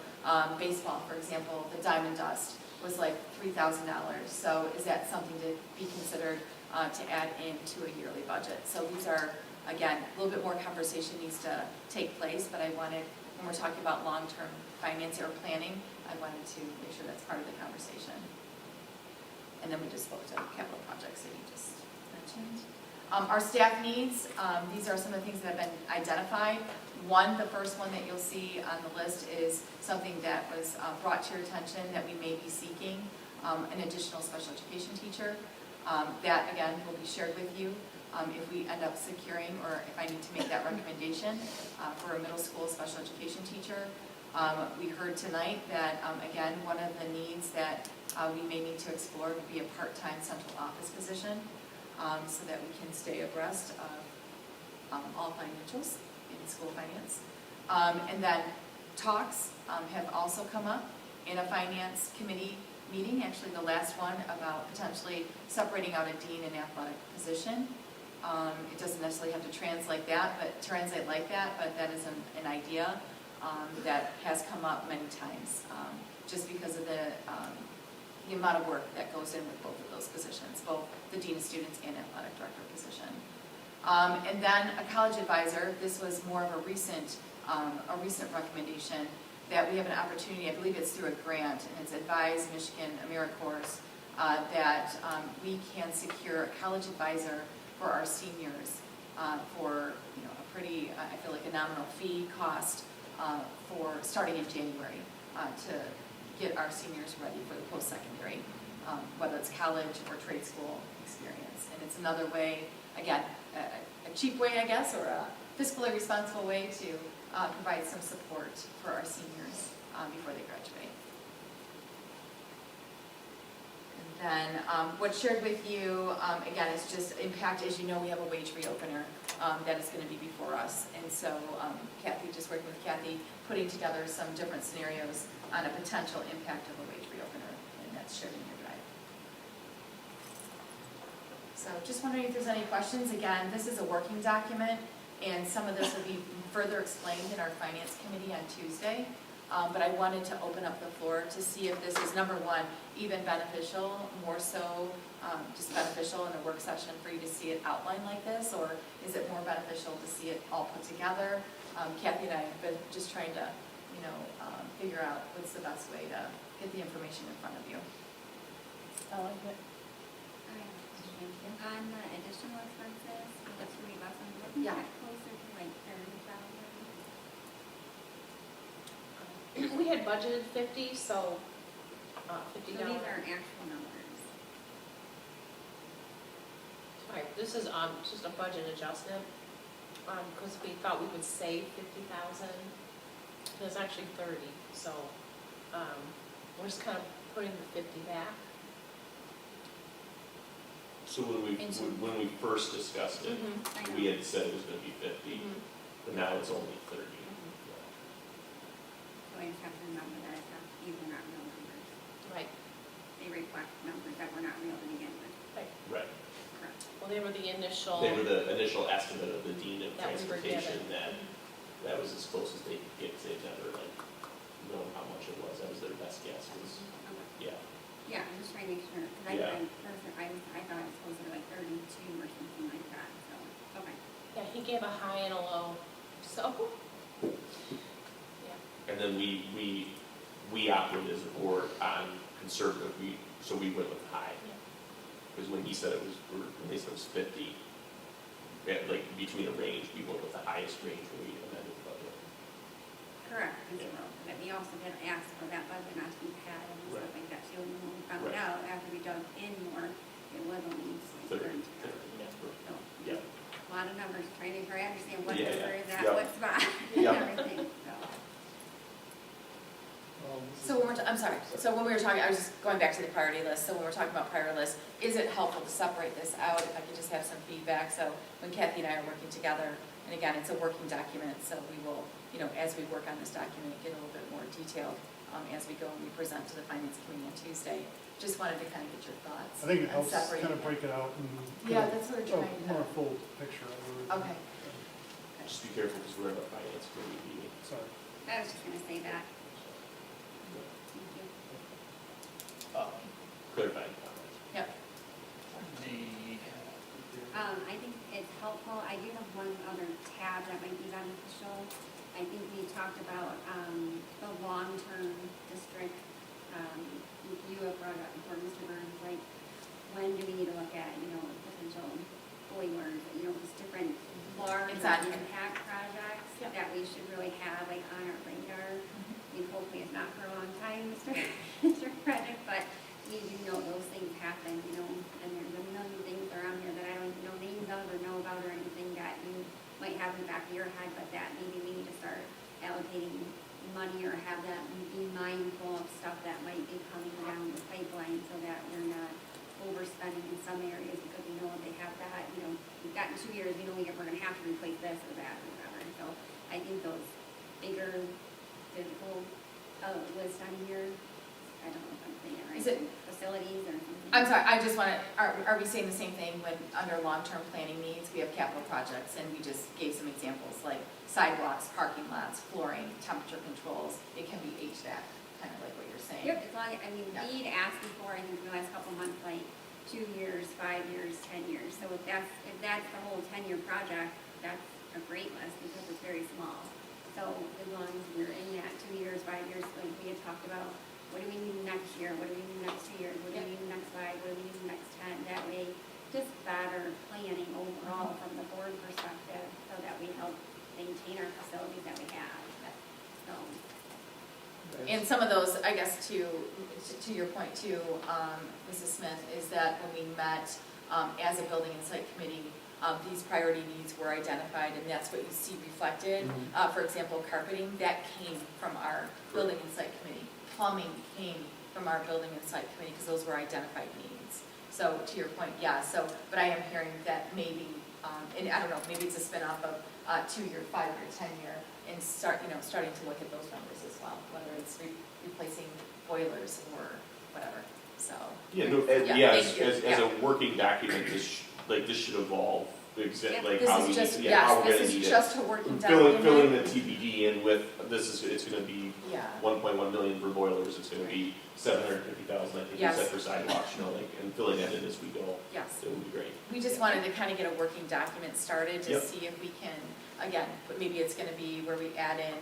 C: baseball, for example, the Diamond Dust was like $3,000. So is that something to be considered to add into a yearly budget? So these are, again, a little bit more conversation needs to take place, but I wanted, when we're talking about long-term finance or planning, I wanted to make sure that's part of the conversation. And then we just spoke to capital projects that you just mentioned. Our staff needs, these are some of the things that have been identified. One, the first one that you'll see on the list is something that was brought to your attention that we may be seeking, an additional special education teacher. That, again, will be shared with you if we end up securing, or if I need to make that recommendation for a middle school special education teacher. We heard tonight that, again, one of the needs that we may need to explore would be a part-time central office position, so that we can stay abreast of all financials in school finance. And then talks have also come up in a finance committee meeting, actually the last one, about potentially separating out a dean and athletic position. It doesn't necessarily have to translate like that, but that is an idea that has come up many times, just because of the amount of work that goes in with both of those positions, both the dean of students and athletic director position. And then a college advisor. This was more of a recent recommendation that we have an opportunity, I believe it's through a grant, and it's Advise Michigan AmeriCorps, that we can secure a college advisor for our seniors for a pretty, I feel like a nominal fee cost for starting in January to get our seniors ready for the post-secondary, whether it's college or trade school experience. And it's another way, again, a cheap way, I guess, or a fiscally responsible way to provide some support for our seniors before they graduate. And then what's shared with you, again, is just impact. As you know, we have a wage reopener that is going to be before us. And so Kathy, just working with Kathy, putting together some different scenarios on a potential impact of a wage reopener, and that's shared in your drive. So just wondering if there's any questions. Again, this is a working document, and some of this will be further explained in our finance committee on Tuesday. But I wanted to open up the floor to see if this is, number one, even beneficial, more so just beneficial in a work session for you to see it outlined like this, or is it more beneficial to see it all put together? Kathy and I have been just trying to, figure out what's the best way to get the information in front of you.
G: I like it.
A: On the additional expenses, the 3 lessons, wasn't
C: Yeah.
A: that closer to like 30,000?
H: We had budgeted 50, so $50.
A: So these are actual numbers.
H: Right, this is just a budget adjustment, because we thought we would save 50,000. It's actually 30, so we're just kind of putting the 50 back.
J: So when we first discussed it,
A: I know.
J: we had said it was gonna be 50, but now it's only 30.
A: So I just have to remember that these are not real numbers.
H: Right.
A: They reflect numbers that were not real to begin with.
J: Right.
A: Correct.
H: Well, they were the initial.
J: They were the initial estimate of the dean of
H: That we were
J: transportation,
H: given.
J: that was as close as they could get, 'cause they'd never known how much it was. That was their best guess, was,
A: Okay.
J: yeah.
A: Yeah, I'm just trying to make sure, because
J: Yeah.
A: I thought it was closer to like 32 or something like that, so, okay.
H: Yeah, he gave a high and a low, so. Yeah.
J: And then we operated as a board on conservative, so we went with high. Because when he said it was, when they said it was 50, like between a range, we went with the highest range when we amended the budget.
A: Correct, Mr.
J: Yeah.
A: Rowe, but we also did ask for that budget not to be padded and stuff
J: Right.
A: like that, too, and when we found
J: Right.
A: out, after we dug in more, it was only like
J: 30,
A: 30,000.
J: 30, yeah.
A: So,
J: Yeah.
A: a lot of numbers, trying to make sure I understand what
J: Yeah,
A: number
J: yeah.
A: is at
J: Yep.
A: what spot, and
J: Yep.
A: everything, so.
C: So when I'm sorry, so when we were talking, I was just going back to the priority list, so when we're talking about priority list, is it helpful to separate this out, if I could just have some feedback, so when Kathy and I are working together, and again, it's a working document, so we will, as we work on this document, get a little bit more detailed as we go and we present to the finance committee on Tuesday. Just wanted to kind of get your thoughts.
I: I think it
C: on
I: helps
C: separating
I: kind of
C: it.
I: break it out and.
C: Yeah, that's what we're trying to.
I: More full picture of it.
C: Okay.
J: Just be careful because we're in a finance committee meeting.
I: Sorry.
A: I was just gonna say that, thank you.
J: Clarifying comment.
C: Yep.
A: I think it's helpful, I do have one other tab that might be beneficial. I think we talked about, the long-term district, you have brought up before, Mr. Burns, like, when do we need to look at, potential employers
C: It's on here.
A: impact projects
C: Yep.
A: that we should really have like on our radar.
C: Mhm.
A: I mean, hopefully it's not for a long time, Mr. Frederick, but we do know those things happen, you know, and there's a million things around here that I don't even know names of or know about or anything that you might have in the back of your head, but that maybe we need to start allocating money or have that, be mindful of stuff that might be coming down the pipeline so that we're not overspending in some areas because we know they have that, you know, we've got in 2 years, we know we're gonna have to replace this or that or whatever. So I think those bigger physical list on here, I don't know if I'm saying it right.
C: Is it-
A: Facilities or something?
C: I'm sorry, I just want to, are we saying the same thing when under long-term planning needs, we have capital projects, and we just gave some examples, like sidewalks, parking lots, flooring, temperature controls, it can be HVAC, kind of like what you're saying.
A: Yep, as long, I mean,
C: Yeah.
A: we'd asked before, I think in the last couple months, like 2 years, 5 years, 10 years. So if that's the whole 10-year project, that's a great list because it's very small. So as long as we're in that 2 years, 5 years, like we had talked about, what do we need next year? What do we need next 2 years? What do we need next 5? What do we need next 10? That way, just better planning overall from the board perspective so that we help maintain our facilities that we have. So,
C: And some of those, I guess, to your point too, Mrs. Smith, is that when we met as a building and site committee, these priority needs were identified, and that's what you see reflected. For example, carpeting, that came from our building and site committee. Plumbing came from our building and site committee, because those were identified needs. So to your point, yeah, so, but I am hearing that maybe, and I don't know, maybe it's a spin-off of 2-year, 5-year, 10-year, and starting to look at those numbers as well, whether it's replacing boilers or whatever, so.
J: Yeah, no,
C: Yeah,
J: as
C: thank you.
J: a working document, this should evolve,
A: Yep.
J: like
C: This
J: how
C: is
J: we,
C: just,
J: yeah, how
C: yes,
J: we're gonna
C: this
J: need
C: is
J: it.
C: just a working
J: Filling
C: document.
J: the TBD in with, it's gonna be
C: Yeah,
J: 1.1 million for boilers, it's gonna be 750,000, I think you
C: Yes.
J: said for sidewalks, you know, like, and filling that in as we go,
C: yes.
J: it would be great.
C: We just wanted to kind of get a working document started to
J: Yep.
C: see if we can, again, but maybe it's gonna be where we add in,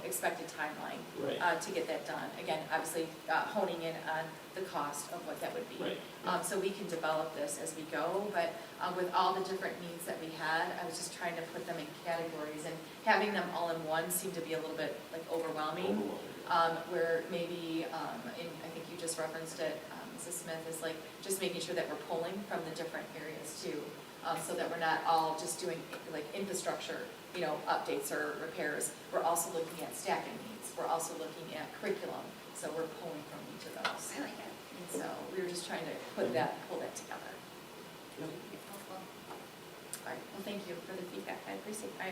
C: expected timeline
J: Right,
C: to get that done. Again, obviously, honing in on the cost of what that would be.
J: right.
C: So we can develop this as we go, but with all the different needs that we had, I was just trying to put them in categories, and having them all in one seemed to be a little bit like overwhelming. Where maybe, and I think you just referenced it, Mrs. Smith, is like just making sure that we're pulling from the different areas too, so that we're not all just doing like infrastructure, updates or repairs. We're also looking at staffing needs. We're also looking at curriculum, so we're pulling from each of those.
A: I like it.
C: And so we were just trying to pull that together.
A: It's helpful.
C: All right, well, thank you for the feedback. I appreciate that.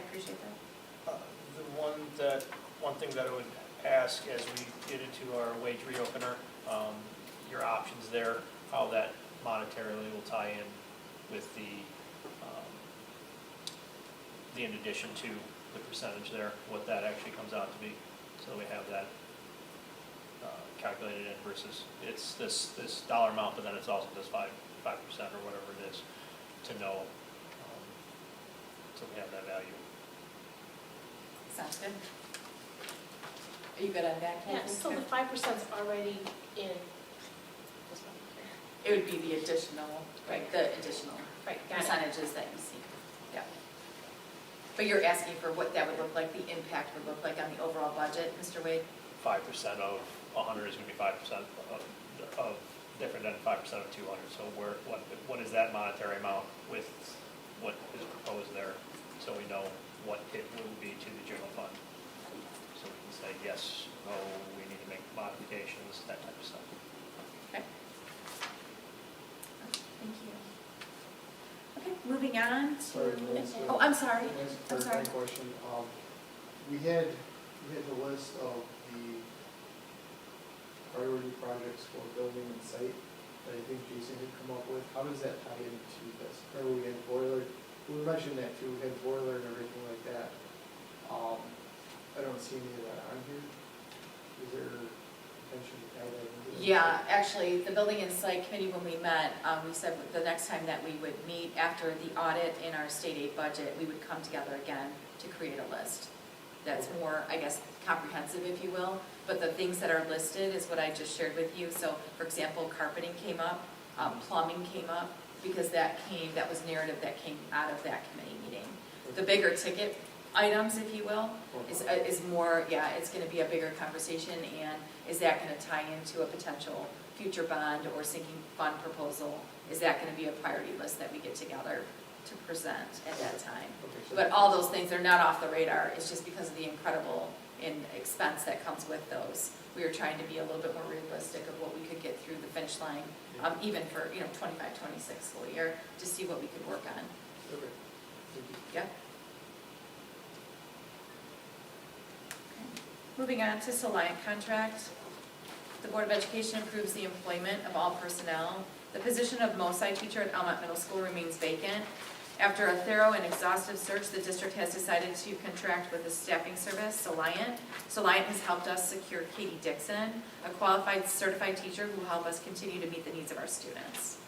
L: One thing that I would ask as we get into our wage reopener, your options there, how that monetarily will tie in with the in addition to the percentage there, what that actually comes out to be, so we have that calculated in versus it's this dollar amount, but then it's also this 5% or whatever it is to know, so we have that value.
C: Sounds good. Are you good on that, Kathy?
H: Yeah, so the 5%'s already in this one here.
C: It would be the additional, right, the additional
H: Right, got it.
C: percentages that you see. Yeah. But you're asking for what that would look like, the impact would look like on the overall budget, Mr. Wade?
L: 5% of 100 is going to be 5% of different than 5% of 200. So what is that monetary amount with what is proposed there? So we know what it will be to the general fund. So we can say yes, no, we need to make modifications, that type of stuff.
C: Okay. Thank you. Okay, moving on.
F: Sorry, Liz.
C: Oh, I'm sorry.
F: Can I ask a
C: I'm sorry.
F: clarifying question? We had the list of the priority projects for building and site that I think Jason had come up with. How does that tie into this? Remember we had boiler, we mentioned that too, we had boiler and everything like that. I don't see any of that on here. Is there intention to tie that into this?
C: Yeah, actually, the Building and Site Committee, when we met, we said the next time that we would meet after the audit in our state aid budget, we would come together again to create a list that's more, I guess, comprehensive, if you will. But the things that are listed is what I just shared with you. So, for example, carpeting came up, plumbing came up, because that was narrative that came out of that committee meeting. The bigger ticket items, if you will, is more, yeah, it's gonna be a bigger conversation, and is that gonna tie into a potential future bond or sinking fund proposal? Is that gonna be a priority list that we get together to present at that time? But all those things are not off the radar, it's just because of the incredible expense that comes with those. We were trying to be a little bit more realistic of what we could get through the finish line, even for, 25-26 school year, to see what we could work on.
F: Okay, thank you.
C: Yep. Moving on to Soliant contract. The Board of Education approves the employment of all personnel. The position of MOSI teacher at Almont Middle School remains vacant. After a thorough and exhaustive search, the district has decided to contract with a staffing service, Soliant. Soliant has helped us secure Katie Dixon, a qualified certified teacher who will help us continue to meet the needs of our students.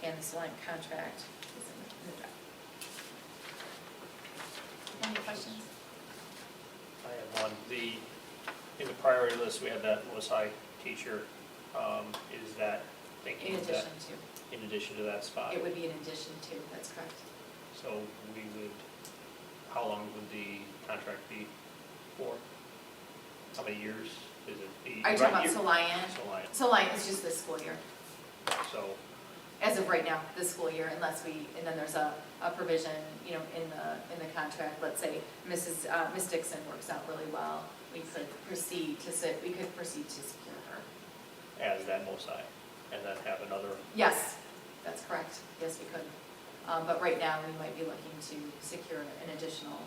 C: And the Soliant contract is in the draft. Any questions?
L: I have one. In the priority list, we had that MOSI teacher. Is that thinking
C: In
L: of
C: addition
L: that
C: to,
L: in addition to that spot?
C: it would be in addition to, that's correct.
L: So how long would the contract be for? How many years? Is it?
C: Are you talking about Soliant?
L: Soliant.
C: Soliant is just this school year,
L: So,
C: as of right now, this school year, unless and then there's a provision, in the contract, let's say Miss Dixon works out really well, we could proceed to secure her.
L: as that MOSI, and then have another,
C: Yes, that's correct, yes, we could. But right now, we might be looking to secure an additional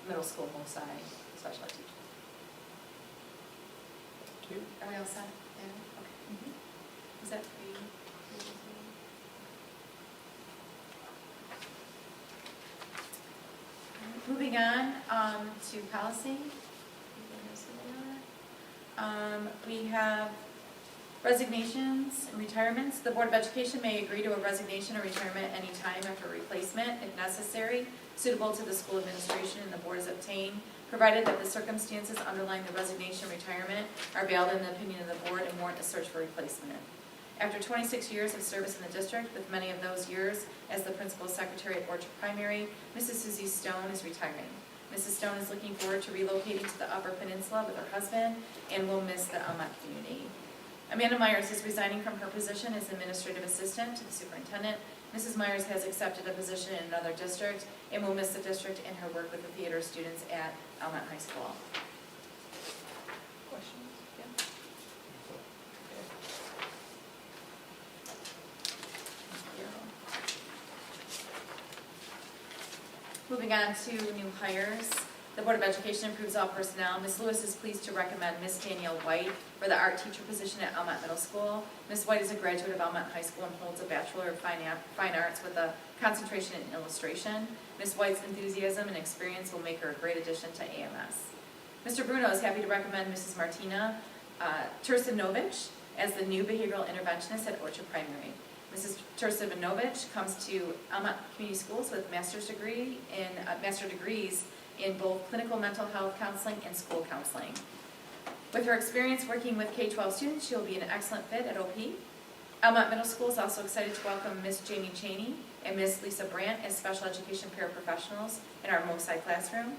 C: middle school MOSI special ed teacher. Are we all set? Yeah, okay. Is that for you? Moving on to policy. We have resignations and retirements. The Board of Education may agree to a resignation or retirement any time after replacement, if necessary, suitable to the school administration and the board is obtained, provided that the circumstances underlying the resignation or retirement are valid in the opinion of the board and warrant a search for replacement. After 26 years of service in the district, with many of those years as the principal secretary at Orchard Primary, Mrs. Susie Stone is retiring. Mrs. Stone is looking forward to relocating to the Upper Peninsula with her husband and will miss the Almont community. Amanda Myers is resigning from her position as administrative assistant to the superintendent. Mrs. Myers has accepted a position in another district and will miss the district and her work with the theater students at Almont High School.
G: Questions? Yeah.
C: Moving on to new hires. The Board of Education approves all personnel. Ms. Lewis is pleased to recommend Ms. Danielle White for the art teacher position at Almont Middle School. Ms. White is a graduate of Almont High School and holds a Bachelor of Fine Arts with a concentration in illustration. Ms. White's enthusiasm and experience will make her a great addition to AMS. Mr. Bruno is happy to recommend Mrs. Martina Tursinovich as the new behavioral interventionist at Orchard Primary. Mrs. Tursinovich comes to Almont Community Schools with master's degrees in both clinical mental health counseling and school counseling. With her experience working with K-12 students, she will be an excellent fit at OP. Almont Middle School is also excited to welcome Ms. Jamie Cheney and Ms. Lisa Brandt as special education paraprofessionals in our MOSI classroom.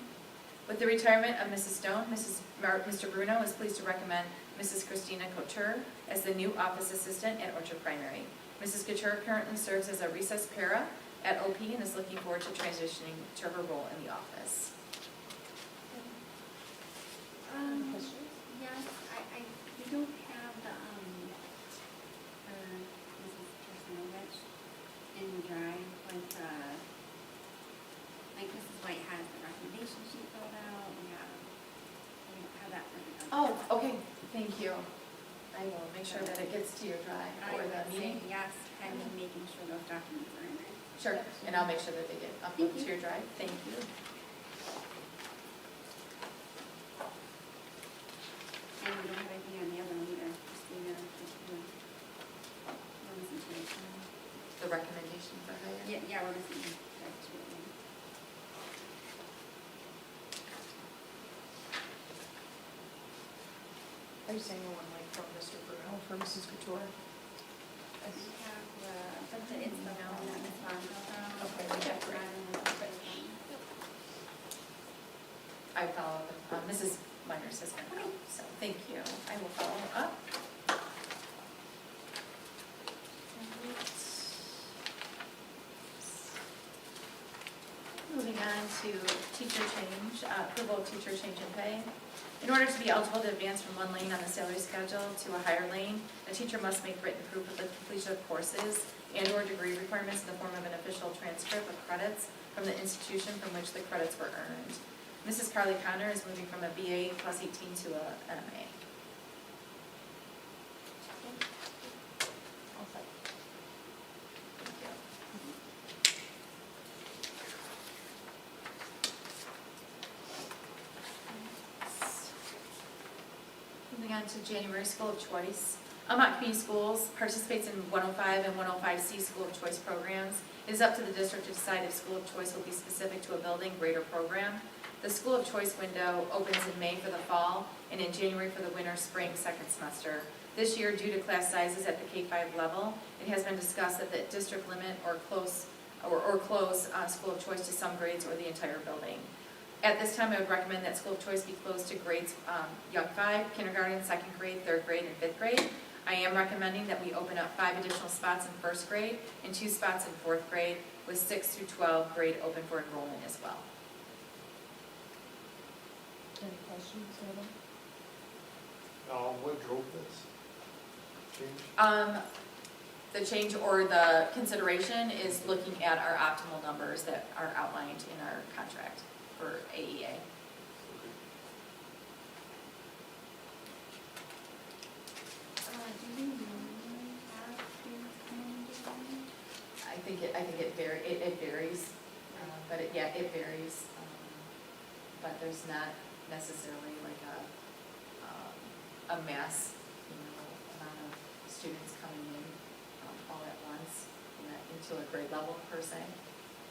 C: With the retirement of Mrs. Stone, Mr. Bruno is pleased to recommend Mrs. Christina Couture as the new office assistant at Orchard Primary. Mrs. Couture currently serves as a recess para at OP and is looking forward to transitioning to her role in the office.
A: Yes, we don't have the, for Mrs. Tursinovich in the drive, but, like Mrs. White has the recommendation sheet filled out, we don't have that for the.
C: Oh, okay, thank you. I will make sure that it gets to your drive for the meeting.
A: Yes, and making sure those documents are in there.
C: Sure, and I'll make sure that they get uploaded to your drive. Thank you.
A: And we don't have anything on the other one either, just we're missing two.
C: The recommendation for hire?
A: Yeah, we're missing two.
G: Are you saying the one like from Mr. Bruno for Mrs. Couture?
A: It's the one that Ms. Bonzo found.
C: Okay, we got it. I follow up, Mrs. Myers has been out, so thank you. I will follow up. Moving on to teacher change, approval of teacher change in pay. In order to be eligible to advance from one lane on the salary schedule to a higher lane, a teacher must make written proof of the completion of courses and/or degree requirements in the form of an official transcript of credits from the institution from which the credits were earned. Mrs. Carly Connor is moving from a BA plus 18 to a MA. Thank you. Moving on to January School of Choice. Almont Community Schools participates in 105 and 105C School of Choice programs. It is up to the district to decide if School of Choice will be specific to a building, grade, or program. The School of Choice window opens in May for the fall and in January for the winter, spring, second semester. This year, due to class sizes at the K-5 level, it has been discussed that the district limit or close School of Choice to some grades or the entire building. At this time, I would recommend that School of Choice be closed to grades Young 5, kindergarten, second grade, third grade, and fifth grade. I am recommending that we open up 5 additional spots in first grade and 2 spots in fourth grade, with 6 through 12 grade open for enrollment as well.
G: Any questions, Evan?
F: What drove this change?
C: The change or the consideration is looking at our optimal numbers that are outlined in our contract for AEA.
A: Do we normally have students come in and do that?
C: I think it varies, but it varies. But there's not necessarily like a mass, amount of students coming in all at once into a grade level per se.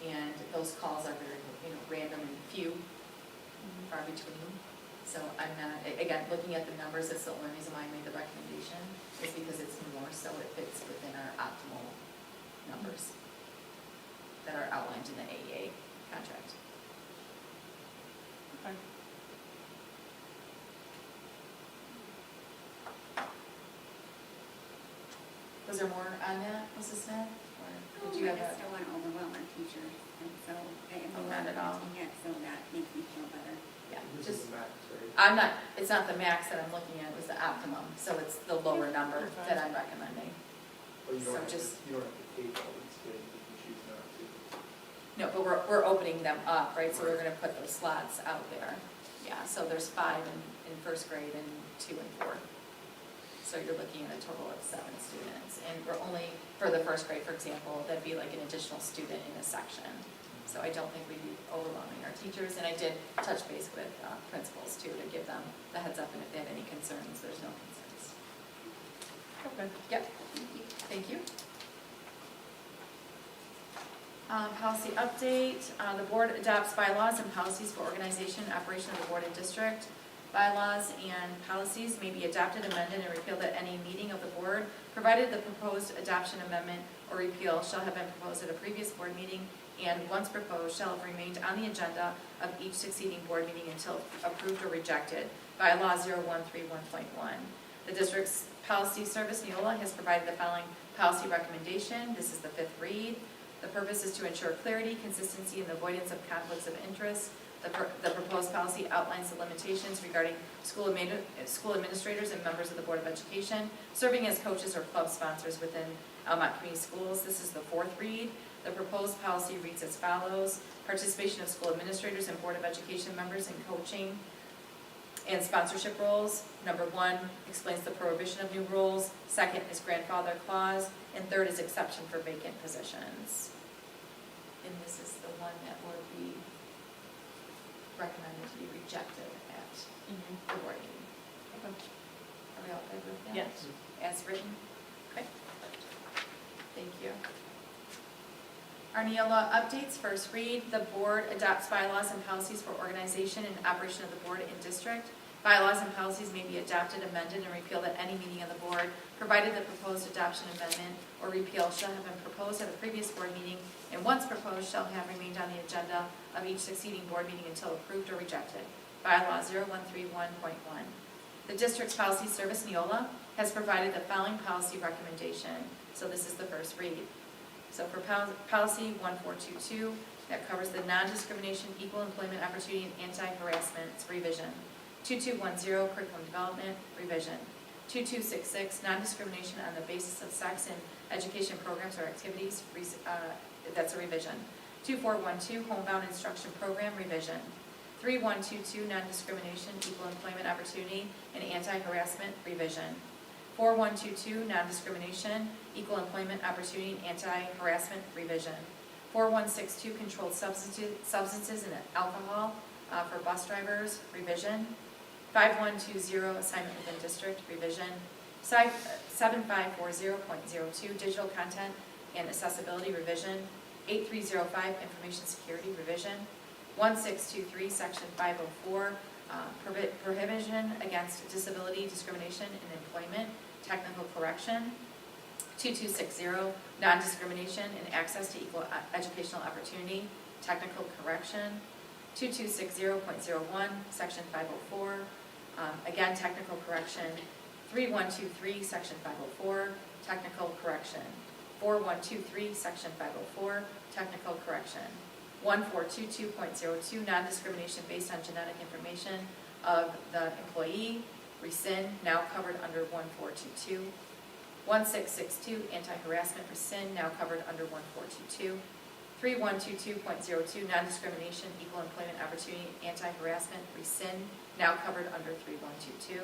C: And those calls are very, random and few, far between. So I'm not, again, looking at the numbers, that's the only reason why I made the recommendation, is because it's more so it fits within our optimal numbers that are outlined in the AEA contract.
G: Okay.
C: Was there more on that, Mrs. Smith? Or did you have
A: I just
C: a?
A: don't want to overwhelm our teachers, and so,
C: Oh, not at all.
A: so that makes me feel better.
C: Yeah,
F: This is
C: just,
F: the max, right?
C: it's not the max that I'm looking at, it was the optimum, so it's the lower number
G: Okay.
C: that I'm recommending.
F: Well, you
C: So
F: don't have to,
C: just-
F: you don't have to pay all these kids if you choose not to.
C: No, but we're opening them up, right, so we're gonna put those slots out there. Yeah, so there's 5 in first grade and 2 in fourth. So you're looking at a total of 7 students. And we're only, for the first grade, for example, that'd be like an additional student in a section. So I don't think we'd be overwhelming our teachers. And I did touch base with principals too, to give them the heads up, and if they have any concerns, there's no concerns.
G: Okay.
C: Yep, thank you. Policy update, the board adopts bylaws and policies for organization and operation of the board and district. Bylaws and policies may be adopted, amended, and repealed at any meeting of the board, provided the proposed adoption, amendment, or repeal shall have been proposed at a previous board meeting, and once proposed, shall have remained on the agenda of each succeeding board meeting until approved or rejected. Bylaw 0131.1. The district's policy service, Neola, has provided the following policy recommendation. This is the 5th read. The purpose is to ensure clarity, consistency, and avoidance of conflicts of interest. The proposed policy outlines the limitations regarding school administrators and members of the Board of Education serving as coaches or club sponsors within Almont Community Schools. This is the 4th read. The proposed policy reads as follows: participation of school administrators and Board of Education members in coaching and sponsorship roles. Number 1 explains the prohibition of new roles. 2nd is grandfather clause. And 3rd is exception for vacant positions. And this is the one that would be recommended to be rejected at the board meeting.
G: Okay.
C: Are we all good with that?
G: Yes.
C: As written? Okay. Thank you. Our Neola updates, first read. The board adopts bylaws and policies for organization and operation of the board and district. Bylaws and policies may be adopted, amended, and repealed at any meeting of the board, provided the proposed adoption, amendment, or repeal shall have been proposed at a previous board meeting, and once proposed shall have remained on the agenda of each succeeding board meeting until approved or rejected. Bylaw 0131.1. The district's policy service, Neola, has provided the following policy recommendation. So this is the first read. So for policy 1422, that covers the non-discrimination, equal employment opportunity, and anti-harassment, it's revision. 2210, curriculum development, revision. 2266, non-discrimination on the basis of sex in education programs or activities, that's a revision. 2412, homebound instruction program, revision. 3122, non-discrimination, equal employment opportunity, and anti-harassment, revision. 4122, non-discrimination, equal employment opportunity, and anti-harassment, revision. 4162, controlled substances and alcohol for bus drivers, revision. 5120, assignment within district, revision. 7540.02, digital content and accessibility, revision. 8305, information security, revision. 1623, section 504, prohibition against disability discrimination in employment, technical correction. 2260, non-discrimination in access to equal educational opportunity, technical correction. 2260.01, section 504, again, technical correction. 3123, section 504, technical correction. 4123, section 504, technical correction. 1422.02, non-discrimination based on genetic information of the employee, rescind, now covered under 1422. 1662, anti-harassment, rescind, now covered under 1422. 3122.02, non-discrimination, equal employment opportunity, anti-harassment, rescind, now covered under 3122.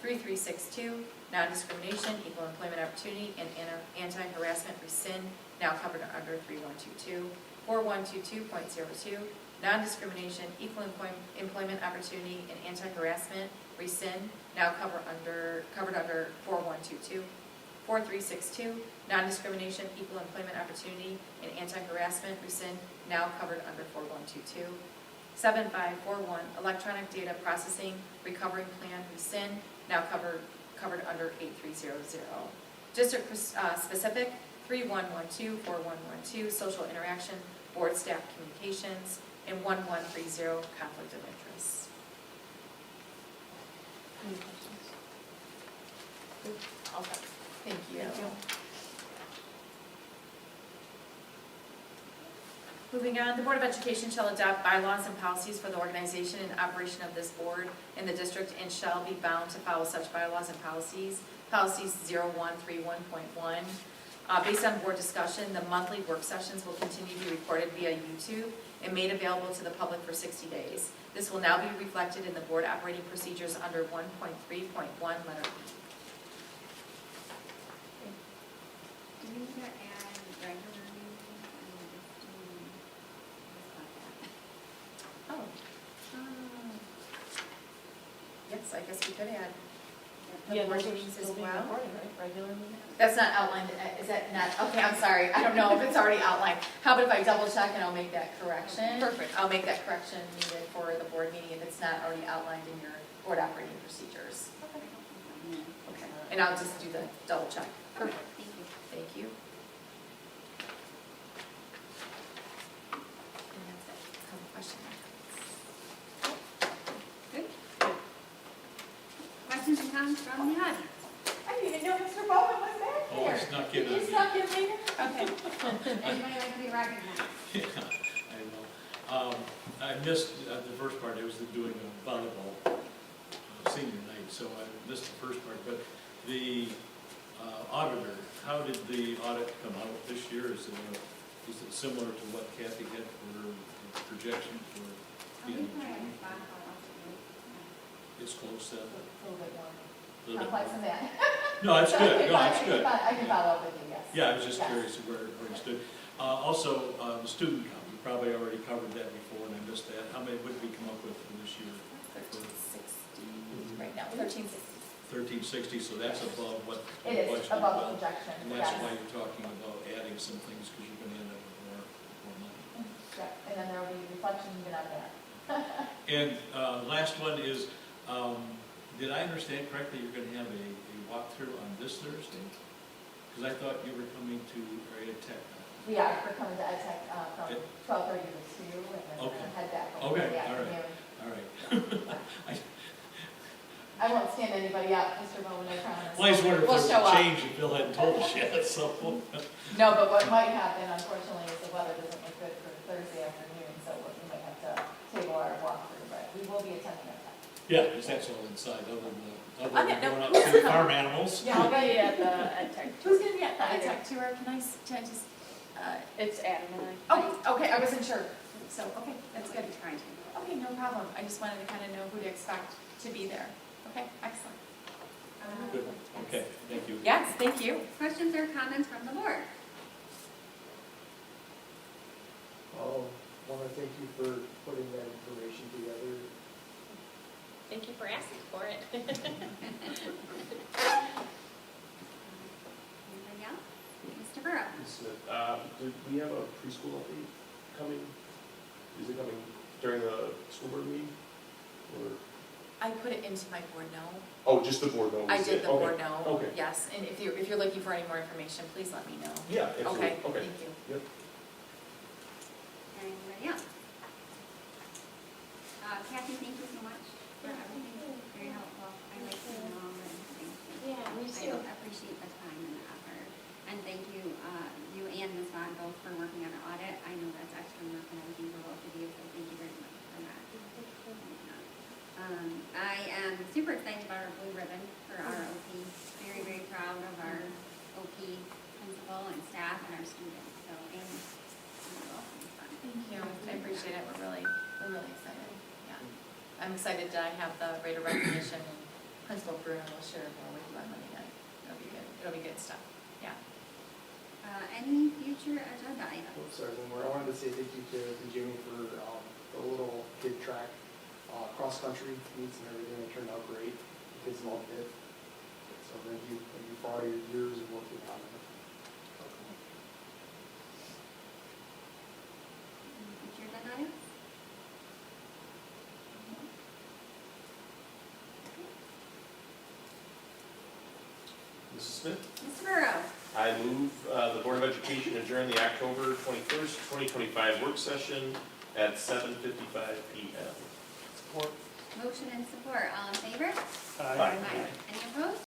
C: 3362, non-discrimination, equal employment opportunity, and anti-harassment, rescind, now covered under 3122. 4122.02, non-discrimination, equal employment opportunity, and anti-harassment, rescind, now covered under 4122. 4362, non-discrimination, equal employment opportunity, and anti-harassment, rescind, now covered under 4122. 7541, electronic data processing, recovering plan, rescind, now covered under 8300. District specific, 3112, 4112, social interaction, board staff communications, and 1130, conflict of interest.
G: Any questions?
C: Okay. Thank you.
G: Thank you.
C: Moving on, the Board of Education shall adopt bylaws and policies for the organization and operation of this board in the district and shall be bound to follow such bylaws and policies. Policies 0131.1. Based on board discussion, the monthly work sessions will continue to be recorded via YouTube and made available to the public for 60 days. This will now be reflected in the board operating procedures under 1.3.1 letter E.
A: Do we need to add regular meeting or just do this like that?
C: Oh. Yes, I guess we could add the
G: Yeah,
C: board
G: those are
C: meetings as
G: still being
C: well.
G: recorded, right? Regular meeting?
C: That's not outlined, is that not, okay, I'm sorry, I don't know if it's already outlined. How about if I double check and I'll make that correction?
G: Perfect.
C: I'll make that correction needed for the board meeting if it's not already outlined in your board operating procedures. Okay, and I'll just do the double check.
A: Perfect, thank you.
C: Thank you. And that's it. Have a question?
A: Good. Questions and comments from the audience?
C: I didn't even know Mr. Bowman was back
B: Oh,
C: there.
B: I snuck in
C: You
B: on
C: snuck in later? Okay.
A: Anybody like to be recognized?
B: I know. I missed the first part. I was doing a volleyball senior night, so I missed the first part. But the auditor, how did the audit come out this year? Is it similar to what Kathy had for her projection for the end of June? It's close then?
C: A little bit more
B: A little bit
C: complex
B: more?
C: than that.
B: No, it's good. No, it's good.
C: I can follow up with you, yes.
B: Yeah, I was just
C: Yes.
B: curious where it stood. Also, the student count, we probably already covered that before and I missed that. How many would we come up with for this year?
C: 1360 right now, 1360.
B: 1360, so that's above what the
C: It is
B: budget
C: above
B: was.
C: projection.
B: And that's
C: yes.
B: why you're talking about adding some things, because you're going to end up with more money.
C: Yeah, and then there will be reflection even on that.
B: And last one is, Did I understand correctly, you're gonna have a walkthrough on this Thursday? Because I thought you were coming to area tech.
C: We are, we're coming to Ed Tech from
B: Okay.
C: 12:30 to 2, and then we're
B: Okay.
C: gonna head back
B: Okay,
C: over in the
B: all right.
C: afternoon.
B: All right.
C: I won't stand anybody up, Mr. Bowman, I promise.
B: Well, I just wondered if
C: We'll
B: there
C: show
B: was a
C: up.
B: change if Bill hadn't told us yet, so.
C: No, but what might happen, unfortunately, is the weather doesn't look good for Thursday afternoon, so we might have to table our walkthrough, but we will be attending Ed Tech.
B: Yeah, it's actually inside, other than
C: no,
B: going out
C: who's
B: to the
C: gonna-
B: farm animals.
C: Yeah, I'll
G: I'll
C: be
G: be at the Ed Tech.
C: Who's gonna be at the Ed Tech tour? Can I just,
G: It's Adam and I.
C: oh, okay, I wasn't sure. So, okay, that's good.
A: Trying to.
C: Okay, no problem. I just wanted to kind of know who to expect to be there. Okay, excellent.
B: Good, okay, thank you.
C: Yes, thank you.
A: Questions or comments from the board?
F: Want to thank you for putting that information together.
H: Thank you for asking for it.
A: Anybody else? Mr. Burrow?
J: Did we have a preschool update coming? Is it coming during the school board meeting? Or,
C: I put it into my board note.
J: oh, just the board note?
C: I did the
J: Okay.
C: board note.
J: Okay.
C: Yes, and if you're looking for any more information, please let me know.
J: Yeah, absolutely.
C: Okay,
J: Okay.
C: thank you.
J: Yep.
A: Anybody else? Kathy, thank you so much for everything. Very helpful. I like to know all the information.
H: Yeah, me
A: I appreciate the time and the effort. And thank you, you and Ms. Vaughn both for working on our audit. I know that's extra work and I think for both of you, so thank you very much for that. I am super excited about our blue ribbon for our OP. Very, very proud of our OP principal and staff and our students. So, Amy, you're welcome.
C: Thank you. I appreciate it. We're really excited. Yeah. I'm excited to have the rate of recognition, and Principal Bruno will share more with you on Monday night. It'll be good. It'll be good stuff. Yeah.
A: Any future agenda items?
F: Oh, sorry, one more. I wanted to say thank you to Jimmy for the little kid track, cross-country meets and everything. It turned out great. The kids loved it. So thank you for all your years of working on it.
A: Any future agenda items?
J: Mrs. Smith?
A: Mr. Burrow?
J: I move the Board of Education adjourn the October 21st, 2025 work session at 7:55 p.m.
F: Support.
A: Motion and support. All in favor?
I: Aye.
A: Any opposed?